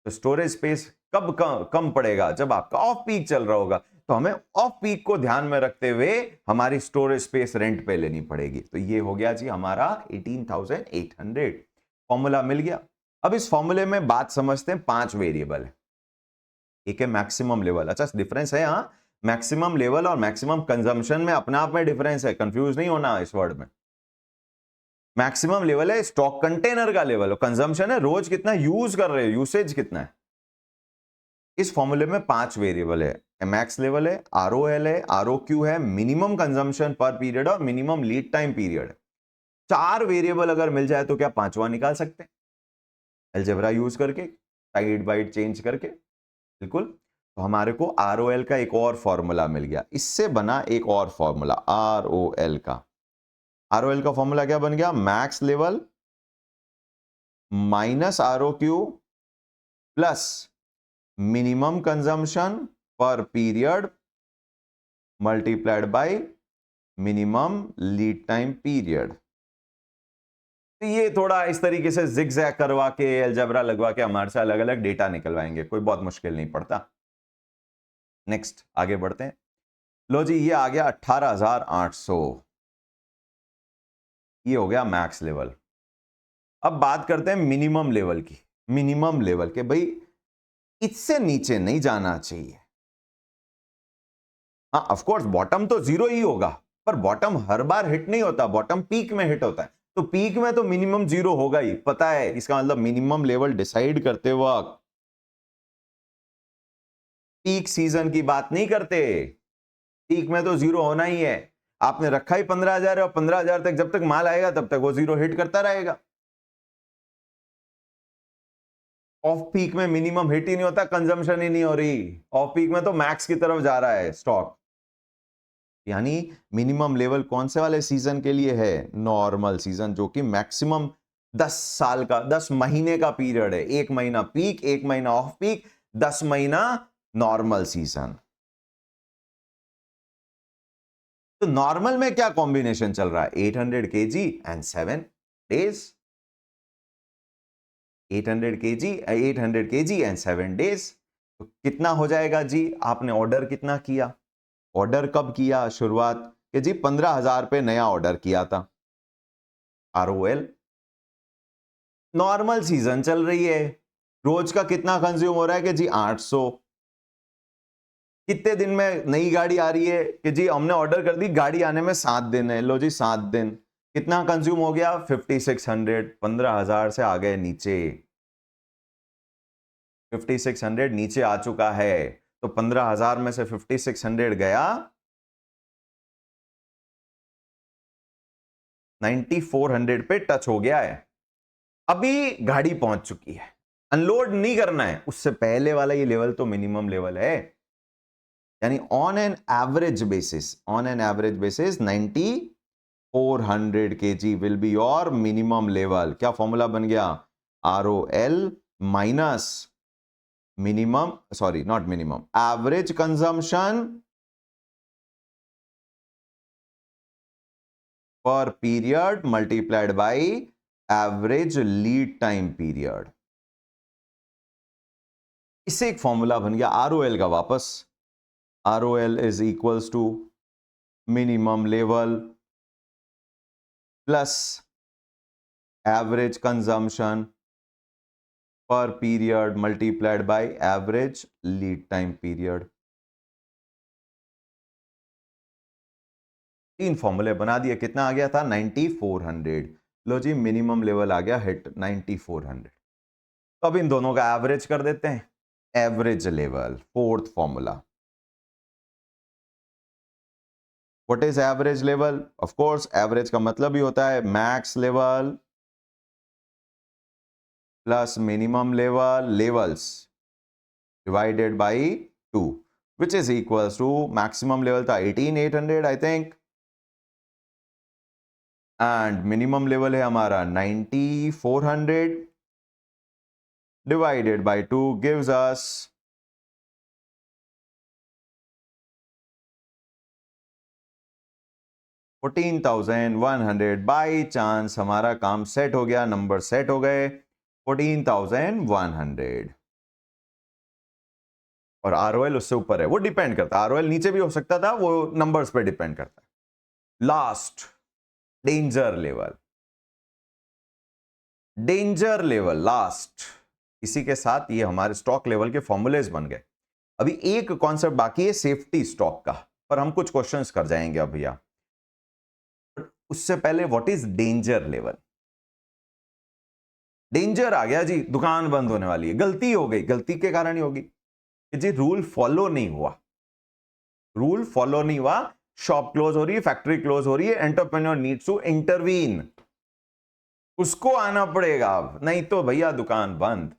तो स्टोरेज स्पेस कब कम पड़ेगा? जब आपका ऑफ पीक चल रहा होगा। तो हमें ऑफ पीक को ध्यान में रखते हुए हमारी स्टोरेज स्पेस रेंट पे लेनी पड़ेगी। तो ये हो गया जी हमारा 18,800। फॉर्मूला मिल गया। अब इस फॉर्मूले में बात समझते हैं, 5 वेरिएबल है। एक है मैक्सिमम लेवल। अच्छा, डिफरेंस है यहां, मैक्सिमम लेवल और मैक्सिमम कंजम्पशन में अपने आप में डिफरेंस है, कंफ्यूज नहीं होना इस वर्ड में। मैक्सिमम लेवल है स्टॉक कंटेनर का लेवल, और कंजम्पशन है रोज कितना यूज कर रहे हो, यूसेज कितना है। इस फॉर्मूले में 5 वेरिएबल है, एमएक्स लेवल है, आरओएल है, आरओक्यू है, मिनिमम कंजम्पशन पर पीरियड और minimum lead time period. 4 variable अगर मिल जाए तो क्या पांचवा निकाल सकते हैं अलजेब्रा यूज करके, साइड बाइड चेंज करके? बिल्कुल। तो हमारे को आरओएल का एक और फॉर्मूला मिल गया, इससे बना एक और फॉर्मूला आरओएल का। आरओएल का फॉर्मूला क्या बन गया? Max level minus ROQ plus minimum consumption per period multiplied by minimum lead time period. तो ये थोड़ा इस तरीके से जिगजैग करवा के अलजेब्रा लगवा के हमारे से अलग अलग डेटा निकलवाएंगे, कोई बहुत मुश्किल नहीं पड़ता। नेक्स्ट आगे बढ़ते हैं। लो जी, ये आ गया 18,800, ये हो गया मैक्स लेवल। अब बात करते हैं मिनिमम लेवल की। मिनिमम लेवल के भाई इससे नीचे नहीं जाना चाहिए। हाँ ऑफ कोर्स बॉटम तो 0 ही होगा, पर बॉटम हर बार हिट नहीं होता, बॉटम पीक में हिट होता है। तो पीक में तो मिनिमम 0 होगा ही, पता है। इसका मतलब मिनिमम लेवल डिसाइड करते वक्त पीक सीजन की बात नहीं करते। पीक में तो 0 होना ही है। आपने रखा ही 15,000 और 15,000 तक जब तक माल आएगा तब तक वो 0 हिट करता रहेगा। ऑफ पीक में मिनिमम हिट ही नहीं होता, कंजम्पशन ही नहीं हो रही। ऑफ पीक में तो मैक्स की तरफ जा रहा है स्टॉक। यानी मिनिमम लेवल कौन से वाले सीजन के लिए है? नॉर्मल सीजन, जो कि मैक्सिमम 10 साल का, 10 महीने का पीरियड है। 1 महीना पीक, 1 महीना ऑफ पीक, 10 महीना नॉर्मल सीजन। तो नॉर्मल में क्या कॉम्बिनेशन चल रहा है? 800 kg and 7 days. 800 kg and 7 days. तो कितना हो जाएगा जी? आपने ऑर्डर कितना किया? ऑर्डर कब किया शुरुआत? कि जी 15,000 पे नया ऑर्डर किया था। आरओएल नॉर्मल सीजन चल रही है, रोज का कितना कंज्यूम हो रहा है? कि जी 800। कितने दिन में नई गाड़ी आ रही है? कि जी हमने ऑर्डर कर दी, गाड़ी आने में 7 दिन है। लो जी 7 दिन, कितना कंज्यूम हो गया? 5600। 15,000 से आ गए नीचे, 5600 नीचे आ चुका है। तो 15,000 में से 5600 गया, 9400 पे टच हो गया है। अभी गाड़ी पहुंच चुकी है, अनलोड नहीं करना है। उससे पहले वाला ये लेवल तो मिनिमम लेवल है। यानी on an average basis 9400 kg will be your minimum level. क्या फॉर्मूला बन गया? ROL minus minimum, sorry not minimum, average consumption per period multiplied by average lead time period. इससे एक फॉर्मूला बन गया ROL का वापस। ROL is equals to minimum level plus average consumption per period multiplied by average lead time period। 3 फॉर्मूले बना दिए। कितना आ गया था? 9400। लो जी मिनिमम लेवल आ गया हिट 9400। तो अब इन दोनों का एवरेज कर देते हैं। Average level, fourth formula. What is average level? Of course average का मतलब ही होता है max level plus minimum level levels divided by 2, which is equals to maximum level था 18,800 I think, and minimum level है हमारा 9400 divided by 2 gives us 14,100। By chance हमारा काम set हो गया, नंबर सेट हो गए 14,100। और आरओएल उससे ऊपर है, वो डिपेंड करता है। आरओएल नीचे भी हो सकता था, वो नंबर्स पे डिपेंड करता है। Last, danger level. Danger level last, इसी के साथ ये हमारे स्टॉक लेवल के फॉर्मूलेज बन गए। अभी एक कॉन्सेप्ट बाकी है सेफ्टी स्टॉक का, पर हम कुछ क्वेश्चंस कर जाएंगे अभी। उससे पहले what is danger level? Danger आ गया जी, दुकान बंद होने वाली है, गलती हो गई, गलती के कारण ही होगी कि जी रूल फॉलो नहीं हुआ, रूल फॉलो नहीं हुआ, शॉप क्लोज हो रही है, फैक्ट्री क्लोज हो रही है, एंटरप्रेन्योर नीड्स टू इंटरवीन, उसको आना पड़ेगा अब, नहीं तो भैया दुकान बंद।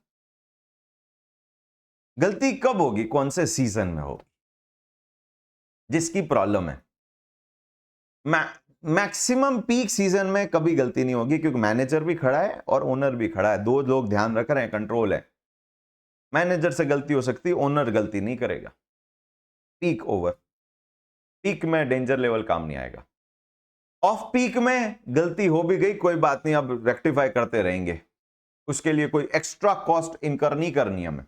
गलती कब होगी, कौन से सीजन में होगी? जिसकी प्रॉब्लम है। मैक्सिमम पीक सीजन में कभी गलती नहीं होगी, क्योंकि मैनेजर भी खड़ा है और ओनर भी खड़ा है, दो लोग ध्यान रख रहे हैं, कंट्रोल है। मैनेजर से गलती हो सकती है, ओनर गलती नहीं करेगा। पीक ओवर, पीक में डेंजर लेवल काम नहीं आएगा। ऑफ पीक में गलती हो भी गई, कोई बात नहीं, अब रेक्टिफाई करते रहेंगे, उसके लिए कोई एक्स्ट्रा कॉस्ट इनकर नहीं करनी हमें,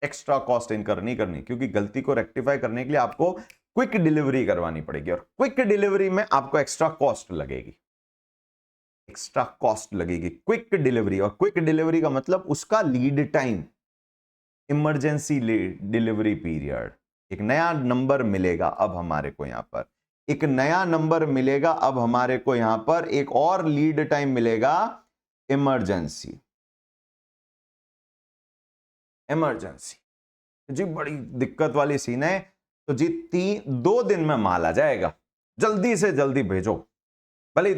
एक्स्ट्रा कॉस्ट इनकर नहीं करनी, क्योंकि गलती को रेक्टिफाई करने के लिए आपको क्विक डिलीवरी करवानी पड़ेगी, और क्विक डिलीवरी में आपको एक्स्ट्रा कॉस्ट लगेगी, एक्स्ट्रा कॉस्ट लगेगी क्विक डिलीवरी। और क्विक डिलीवरी का मतलब उसका lead time, emergency delivery period. एक नया नंबर मिलेगा अब हमारे को यहां पर, एक नया नंबर मिलेगा अब हमारे को यहां पर, एक और लीड टाइम मिलेगा, इमरजेंसी। इमरजेंसी जी बड़ी दिक्कत वाली सीन है, तो जी 2 दिन में माल आ जाएगा, जल्दी से जल्दी भेजो, भले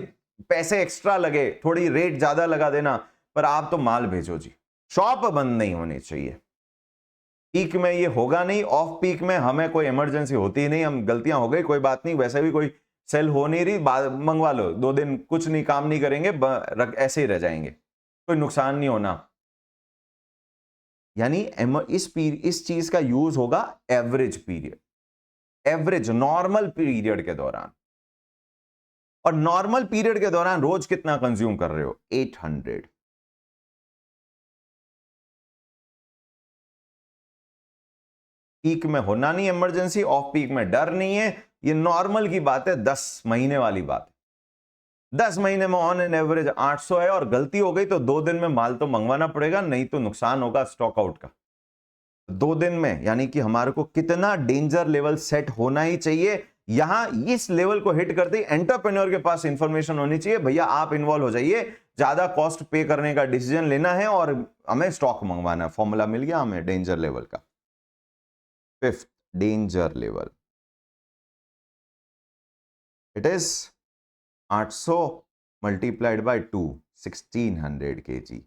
पैसे एक्स्ट्रा लगे, थोड़ी रेट ज्यादा लगा देना, पर आप तो माल भेजो जी, शॉप बंद नहीं होनी चाहिए। पीक में ये होगा नहीं, ऑफ पीक में हमें कोई इमरजेंसी होती ही नहीं, हम गलतियां हो गई कोई बात नहीं, वैसे भी कोई सेल हो नहीं रही, मंगवा लो, 2 दिन कुछ नहीं, काम नहीं करेंगे, ऐसे ही रह जाएंगे, कोई नुकसान नहीं होना। यानी इस चीज का यूज होगा average period, average normal period के दौरान। और नॉर्मल पीरियड के दौरान रोज कितना कंज्यूम कर रहे हो? 800। पीक में होना नहीं इमरजेंसी, ऑफ पीक में डर नहीं है, ये नॉर्मल की बात है, 10 महीने वाली बात है। 10 महीने में ऑन एन एवरेज 800 है, और गलती हो गई तो 2 दिन में माल तो मंगवाना पड़ेगा, नहीं तो नुकसान होगा स्टॉक आउट का। 2 दिन में, यानी कि हमारे को कितना डेंजर लेवल सेट होना ही चाहिए। यहां इस लेवल को हिट करते ही एंटरप्रेन्योर के पास इंफॉर्मेशन होनी चाहिए, भैया आप इन्वॉल्व हो जाइए, ज्यादा कॉस्ट पे करने का डिसीजन लेना है और हमें स्टॉक मंगवाना है। फॉर्मूला मिल गया हमें डेंजर लेवल का। 5th danger level, it is 800 multiplied by 2, 1600 kg।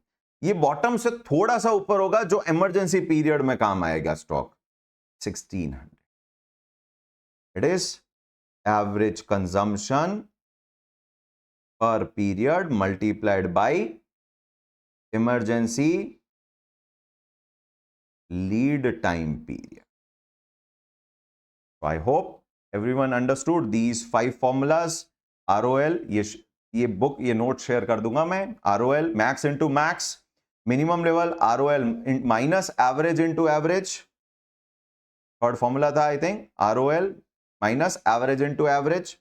ये बॉटम से थोड़ा सा ऊपर होगा, जो इमरजेंसी पीरियड में काम आएगा stock, 1600। It is average consumption per period multiplied by emergency lead time period. I hope everyone understood these 5 formulas। ROL, ये बुक, ये नोट शेयर कर दूंगा मैं। ROL max into max, minimum level, ROL minus average into average, third formula था I think, ROL minus average into average.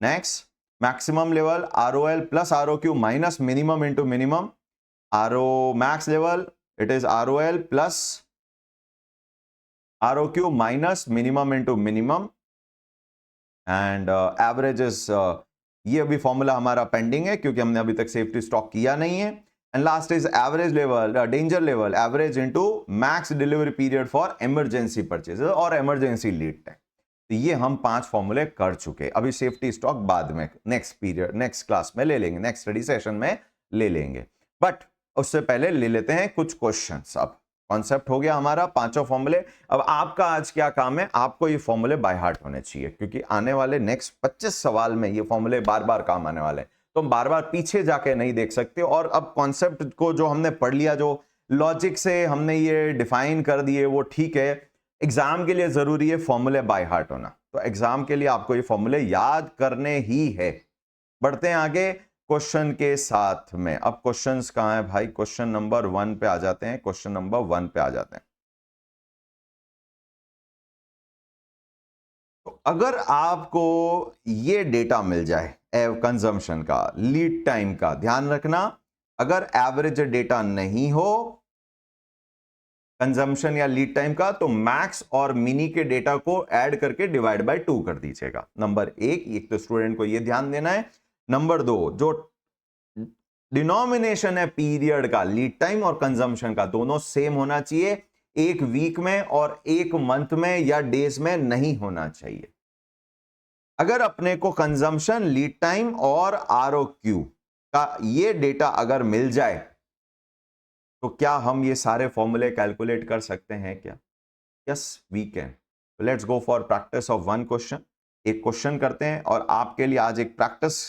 Next maximum level, ROL plus ROQ minus minimum into minimum. RO max level, it is ROL plus ROQ minus minimum into minimum, and averages, ये अभी formula हमारा pending है क्योंकि हमने अभी तक safety stock किया नहीं है। And last is average level, danger level, average into max delivery period for emergency purchases और इमरजेंसी लीड टाइम। तो ये हम 5 फॉर्मूले कर चुके। अभी सेफ्टी स्टॉक बाद में नेक्स्ट पीरियड, नेक्स्ट क्लास में ले लेंगे, नेक्स्ट स्टडी सेशन में ले लेंगे, बट उससे पहले ले लेते हैं कुछ क्वेश्चंस। अब कॉन्सेप्ट हो गया हमारा 5 फॉर्मूले। अब आपका आज क्या काम है, आपको ये फॉर्मूले बाय हार्ट होने चाहिए, क्योंकि आने वाले नेक्स्ट 25 सवाल में ये फॉर्मूले बार बार काम आने वाले हैं, तो हम बार बार पीछे जाके नहीं देख सकते। और अब कॉन्सेप्ट को जो हमने पढ़ लिया, जो लॉजिक से हमने ये डिफाइन कर दिए, वो ठीक है। एग्जाम के लिए जरूरी है फॉर्मूले बाय हार्ट होना, तो एग्जाम के लिए आपको ये फॉर्मूले याद करने ही है। बढ़ते हैं आगे क्वेश्चन के साथ में। अब क्वेश्चंस कहां है भाई? क्वेश्चन नंबर 1 पे आ जाते हैं, क्वेश्चन नंबर 1 पे आ जाते हैं। तो अगर आपको ये डेटा मिल जाए कंजम्पशन का, लीड टाइम का, ध्यान रखना अगर एवरेज डेटा नहीं हो कंजम्पशन या लीड टाइम का, तो मैक्स और मिनी के डेटा को ऐड करके डिवाइड बाय 2 कर दीजिएगा। नंबर एक तो स्टूडेंट को ये ध्यान देना है। नंबर 2, जो डिनोमिनेशन है पीरियड का, लीड टाइम और कंजम्पशन का, दोनों सेम होना चाहिए। एक वीक में और एक मंथ में या डेज में नहीं होना चाहिए। अगर अपने को कंजम्पशन, लीड टाइम और आरओक्यू का ये डेटा अगर मिल जाए तो क्या हम ये सारे फॉर्मूले कैलकुलेट कर सकते हैं क्या? Yes we can. Let's go for practice of one question. एक क्वेश्चन करते हैं और आपके लिए आज एक प्रैक्टिस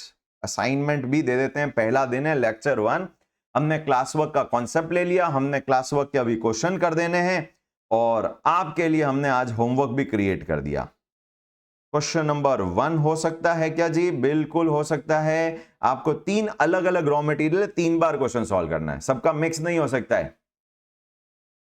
असाइनमेंट भी दे देते हैं। पहला दिन है लेक्चर 1। हमने क्लास वर्क का कॉन्सेप्ट ले लिया, हमने क्लास वर्क के अभी क्वेश्चन कर देने हैं और आपके लिए हमने आज होमवर्क भी क्रिएट कर दिया। क्वेश्चन नंबर 1 हो सकता है क्या जी? बिल्कुल हो सकता है। आपको 3 अलग अलग रॉ मटेरियल 3 बार क्वेश्चन सॉल्व करना है। सबका मिक्स नहीं हो सकता है,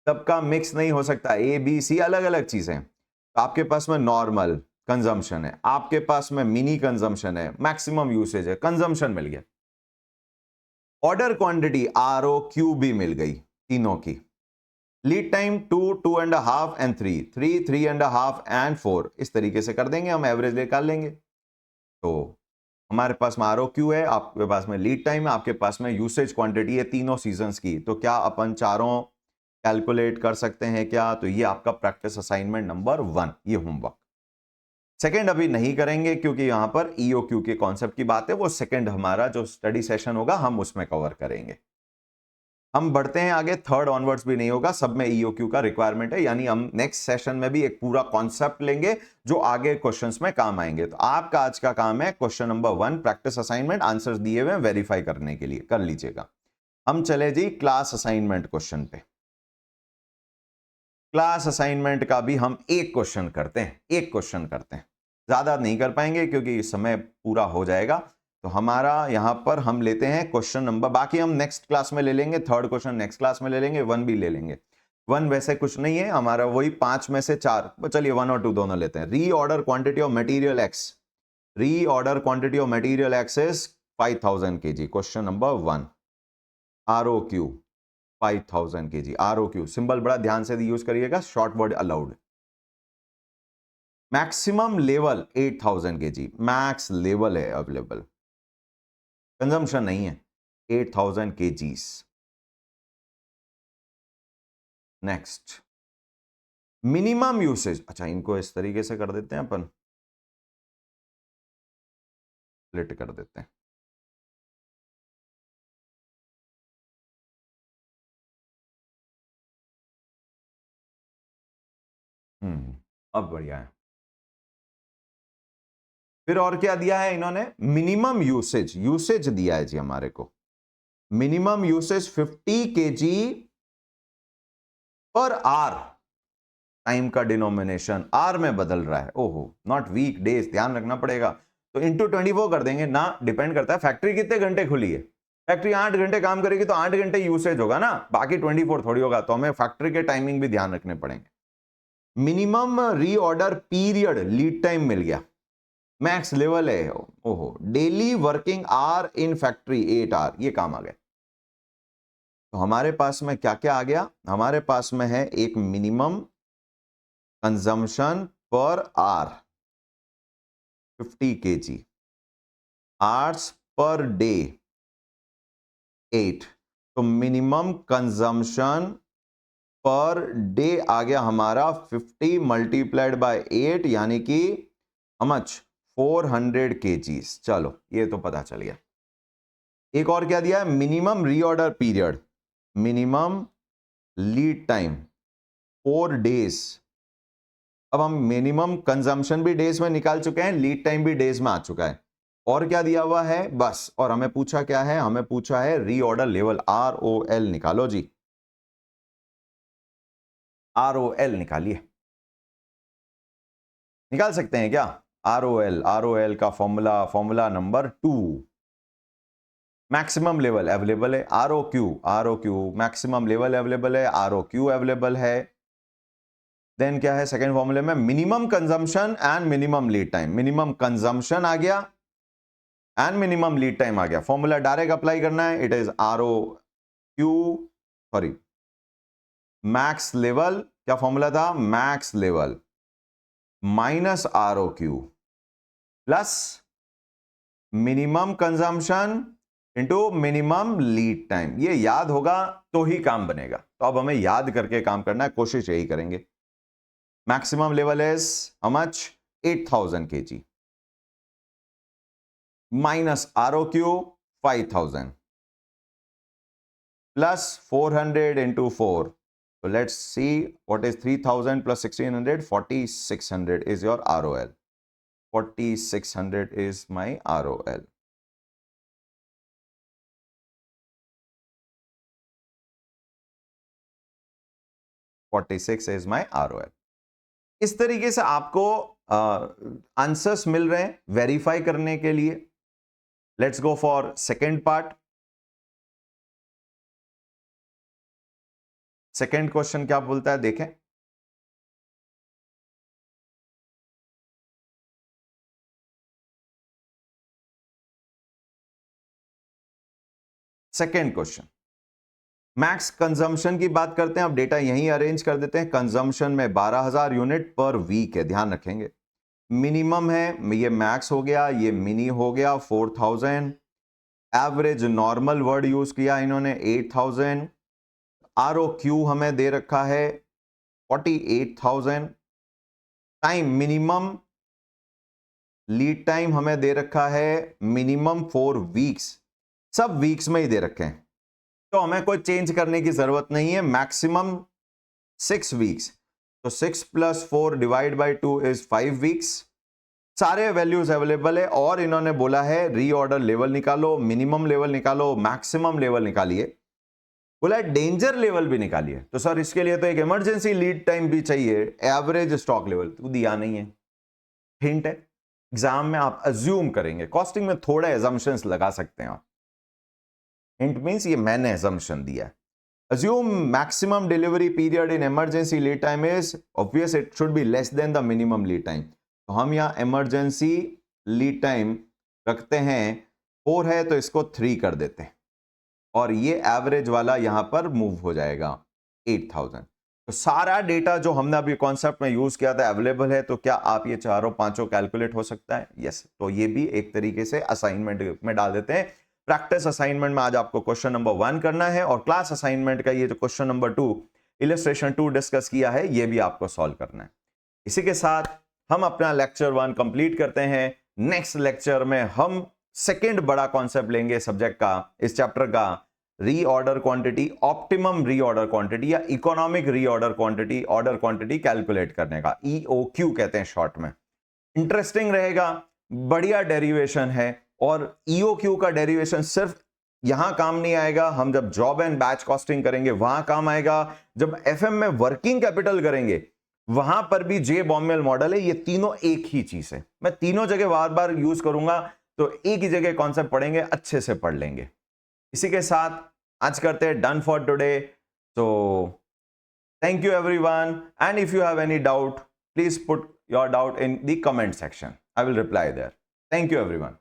सबका मिक्स नहीं हो सकता। ए बी सी अलग अलग चीजें। तो आपके पास में नॉर्मल कंजम्पशन है, आपके पास में मिनी कंजम्पशन है, मैक्सिमम यूसेज है, कंजम्पशन मिल गया। Order quantity R O Q भी मिल गई तीनों की। Lead time 2, 2.5 and 3, 3, 3.5 and 4। इस तरीके से कर देंगे, हम एवरेज निकाल लेंगे। तो हमारे पास में आर ओ क्यू है, आपके पास में लीड टाइम है, आपके पास में यूसेज क्वांटिटी है तीनों सीजन्स की। तो क्या अपन चारों कैलकुलेट कर सकते हैं क्या? तो ये आपका प्रैक्टिस असाइनमेंट नंबर 1, ये होमवर्क। सेकंड अभी नहीं करेंगे क्योंकि यहां पर ईओक्यू के कॉन्सेप्ट की बात है, वो सेकंड हमारा जो स्टडी सेशन होगा हम उसमें कवर करेंगे। हम बढ़ते हैं आगे, थर्ड ऑनवर्ड्स भी नहीं होगा, सब में ईओक्यू का रिक्वायरमेंट है, यानी हम नेक्स्ट सेशन में भी एक पूरा कॉन्सेप्ट लेंगे जो आगे क्वेश्चंस में काम आएंगे। तो आपका आज का काम है question number 1 practice assignment, answers दिए हुए वेरीफाई करने के लिए कर लीजिएगा। हम चले जी क्लास असाइनमेंट क्वेश्चन पे। क्लास असाइनमेंट का भी हम एक क्वेश्चन करते हैं, एक क्वेश्चन करते हैं, ज्यादा नहीं कर पाएंगे क्योंकि समय पूरा हो जाएगा। तो हमारा यहां पर हम लेते हैं क्वेश्चन नंबर, बाकी हम नेक्स्ट क्लास में ले लेंगे, थर्ड क्वेश्चन नेक्स्ट क्लास में ले लेंगे, 1 भी ले लेंगे। 1 वैसे कुछ नहीं है हमारा, वही 5 में से 4, चलिए 1 और 2 दोनों लेते हैं। Reorder quantity of material X, reorder quantity of material X is 5000 kg। Question number 1, ROQ 5000 kg। ROQ symbol बड़ा ध्यान से यूज करिएगा, short word allowed. Maximum level 8000 kg, max level है अवेलेबल, कंजम्पशन नहीं है, 8000 kgs। नेक्स्ट मिनिमम यूसेज, अच्छा इनको इस तरीके से कर देते हैं अपन, स्प्लिट कर देते हैं। अब बढ़िया है। फिर और क्या दिया है इन्होंने? मिनिमम यूसेज, यूसेज दिया है जी हमारे को। मिनिमम यूसेज 50 kg पर आर, टाइम का डिनोमिनेशन आर में बदल रहा है, ओहो नॉट वीक डेज, ध्यान रखना पड़ेगा। तो इंटू 24 कर देंगे ना, डिपेंड करता है फैक्ट्री कितने घंटे खुली है। फैक्ट्री 8 घंटे काम करेगी तो 8 घंटे यूसेज होगा ना, बाकी 24 थोड़ी होगा, तो हमें फैक्ट्री के टाइमिंग भी ध्यान रखने पड़ेंगे। Minimum reorder period, lead time मिल गया, मैक्स लेवल है, ओहो daily working hour in factory 8 hour, ये काम आ गया। तो हमारे पास में क्या क्या आ गया? हमारे पास में है एक minimum consumption per hour 50 kg, hours per day 8, तो मिनिमम कंजम्पशन पर डे आ गया हमारा 50 मल्टीप्लाइड बाय 8, यानी कि मच 400 kgs। चलो ये तो पता चल गया। एक और क्या दिया है? Minimum reorder period, minimum lead time 4 days. अब हम मिनिमम कंजम्पशन भी डेज में निकाल चुके हैं, लीड टाइम भी डेज में आ चुका है। और क्या दिया हुआ है? बस, और हमें पूछा क्या है? हमें पूछा है रीऑर्डर लेवल, ROL निकालो जी, ROL निकालिए। निकाल सकते हैं क्या? ROL का formula number 2, maximum level available है, ROQ मैक्सिमम लेवल अवेलेबल है, ROQ अवेलेबल है, देन क्या है सेकेंड फॉर्मूले में, minimum consumption and minimum lead time. Minimum consumption आ गया एंड मिनिमम लीड टाइम आ गया। फॉर्मूला डायरेक्ट अप्लाई करना है, it is RO Q, sorry max level, क्या फॉर्मूला था, max level minus RO Q plus minimum consumption into minimum lead time. ये याद होगा तो ही काम बनेगा, तो अब हमें याद करके काम करना है, कोशिश यही करेंगे। Maximum level is how much, 8000 kg minus RO Q 5000 plus 400 into 4. So let's see what is 3000 plus 1600. 4600 is your ROL. 4600 is my ROL. (46) is my ROL. इस तरीके से आपको आंसर्स मिल रहे हैं वेरीफाई करने के लिए। Let's go for second part. Second question क्या बोलता है देखें। सेकेंड क्वेश्चन, मैक्स कंजम्पशन की बात करते हैं। अब डेटा यहीं अरेंज कर देते हैं। कंजम्पशन में 12000 यूनिट पर वीक है, ध्यान रखेंगे। मिनिमम है, ये मैक्स हो गया, ये मिनी हो गया 4000। एवरेज नॉर्मल वर्ड यूज किया इन्होंने 8000। आरओ क्यू हमें दे रखा है 48000। टाइम मिनिमम, लीड टाइम हमें दे रखा है मिनिमम 4 वीक्स, सब वीक्स में ही दे रखे हैं, तो हमें कोई चेंज करने की जरूरत नहीं है। मैक्सिमम 6 वीक्स, तो 6 + 4 डिवाइड बाई 2 इज 5 वीक्स। सारे वैल्यूज अवेलेबल है और इन्होंने बोला है रीऑर्डर लेवल निकालो, मिनिमम लेवल निकालो, मैक्सिमम लेवल निकालिए, बोला डेंजर लेवल भी निकालिए। तो सर इसके लिए तो एक इमरजेंसी लीड टाइम भी चाहिए, एवरेज स्टॉक लेवल तो दिया नहीं है। हिंट है, एग्जाम में आप अज्यूम करेंगे, कॉस्टिंग में थोड़ा एजम्पशंस लगा सकते हैं आप। हिंट मींस ये मैंने एजम्पशन दिया है। Assume maximum delivery period in emergency lead time is obvious, it should be less than the minimum lead time. तो हम यहाँ emergency lead time रखते हैं 4 है तो इसको 3 कर देते हैं और ये एवरेज वाला यहाँ पर मूव हो जाएगा 8000। तो सारा डेटा जो हमने अभी कॉन्सेप्ट में यूज किया था अवेलेबल है। तो क्या आप ये चारों पांचों कैलकुलेट हो सकता है? यस। तो ये भी एक तरीके से असाइनमेंट में डाल देते हैं। प्रैक्टिस असाइनमेंट में आज आपको क्वेश्चन नंबर 1 करना है और क्लास असाइनमेंट का ये जो क्वेश्चन नंबर 2 इलस्ट्रेशन 2 डिस्कस किया है ये भी आपको सॉल्व करना है। इसी के साथ हम अपना लेक्चर 1 कंप्लीट करते हैं। नेक्स्ट लेक्चर में हम सेकंड बड़ा कॉन्सेप्ट लेंगे सब्जेक्ट का, इस चैप्टर का, reorder quantity, optimum reorder quantity या economic reorder quantity, order quantity calculate करने का, EOQ कहते हैं शॉर्ट में। इंटरेस्टिंग रहेगा, बढ़िया डेरिवेशन है और EOQ का डेरिवेशन सिर्फ यहां काम नहीं आएगा, हम जब जॉब एंड बैच कॉस्टिंग करेंगे वहां काम आएगा, जब FM में वर्किंग कैपिटल करेंगे वहां पर भी जे बॉम्बेल मॉडल है। ये तीनों एक ही चीज है, मैं तीनों जगह बार बार यूज करूंगा तो एक ही जगह कॉन्सेप्ट पढ़ेंगे, अच्छे से पढ़ लेंगे। इसी के साथ आज करते हैं डन फॉर टुडे। तो thank you everyone and if you have any doubt please put your doubt in the comment section, I will reply there. Thank you everyone.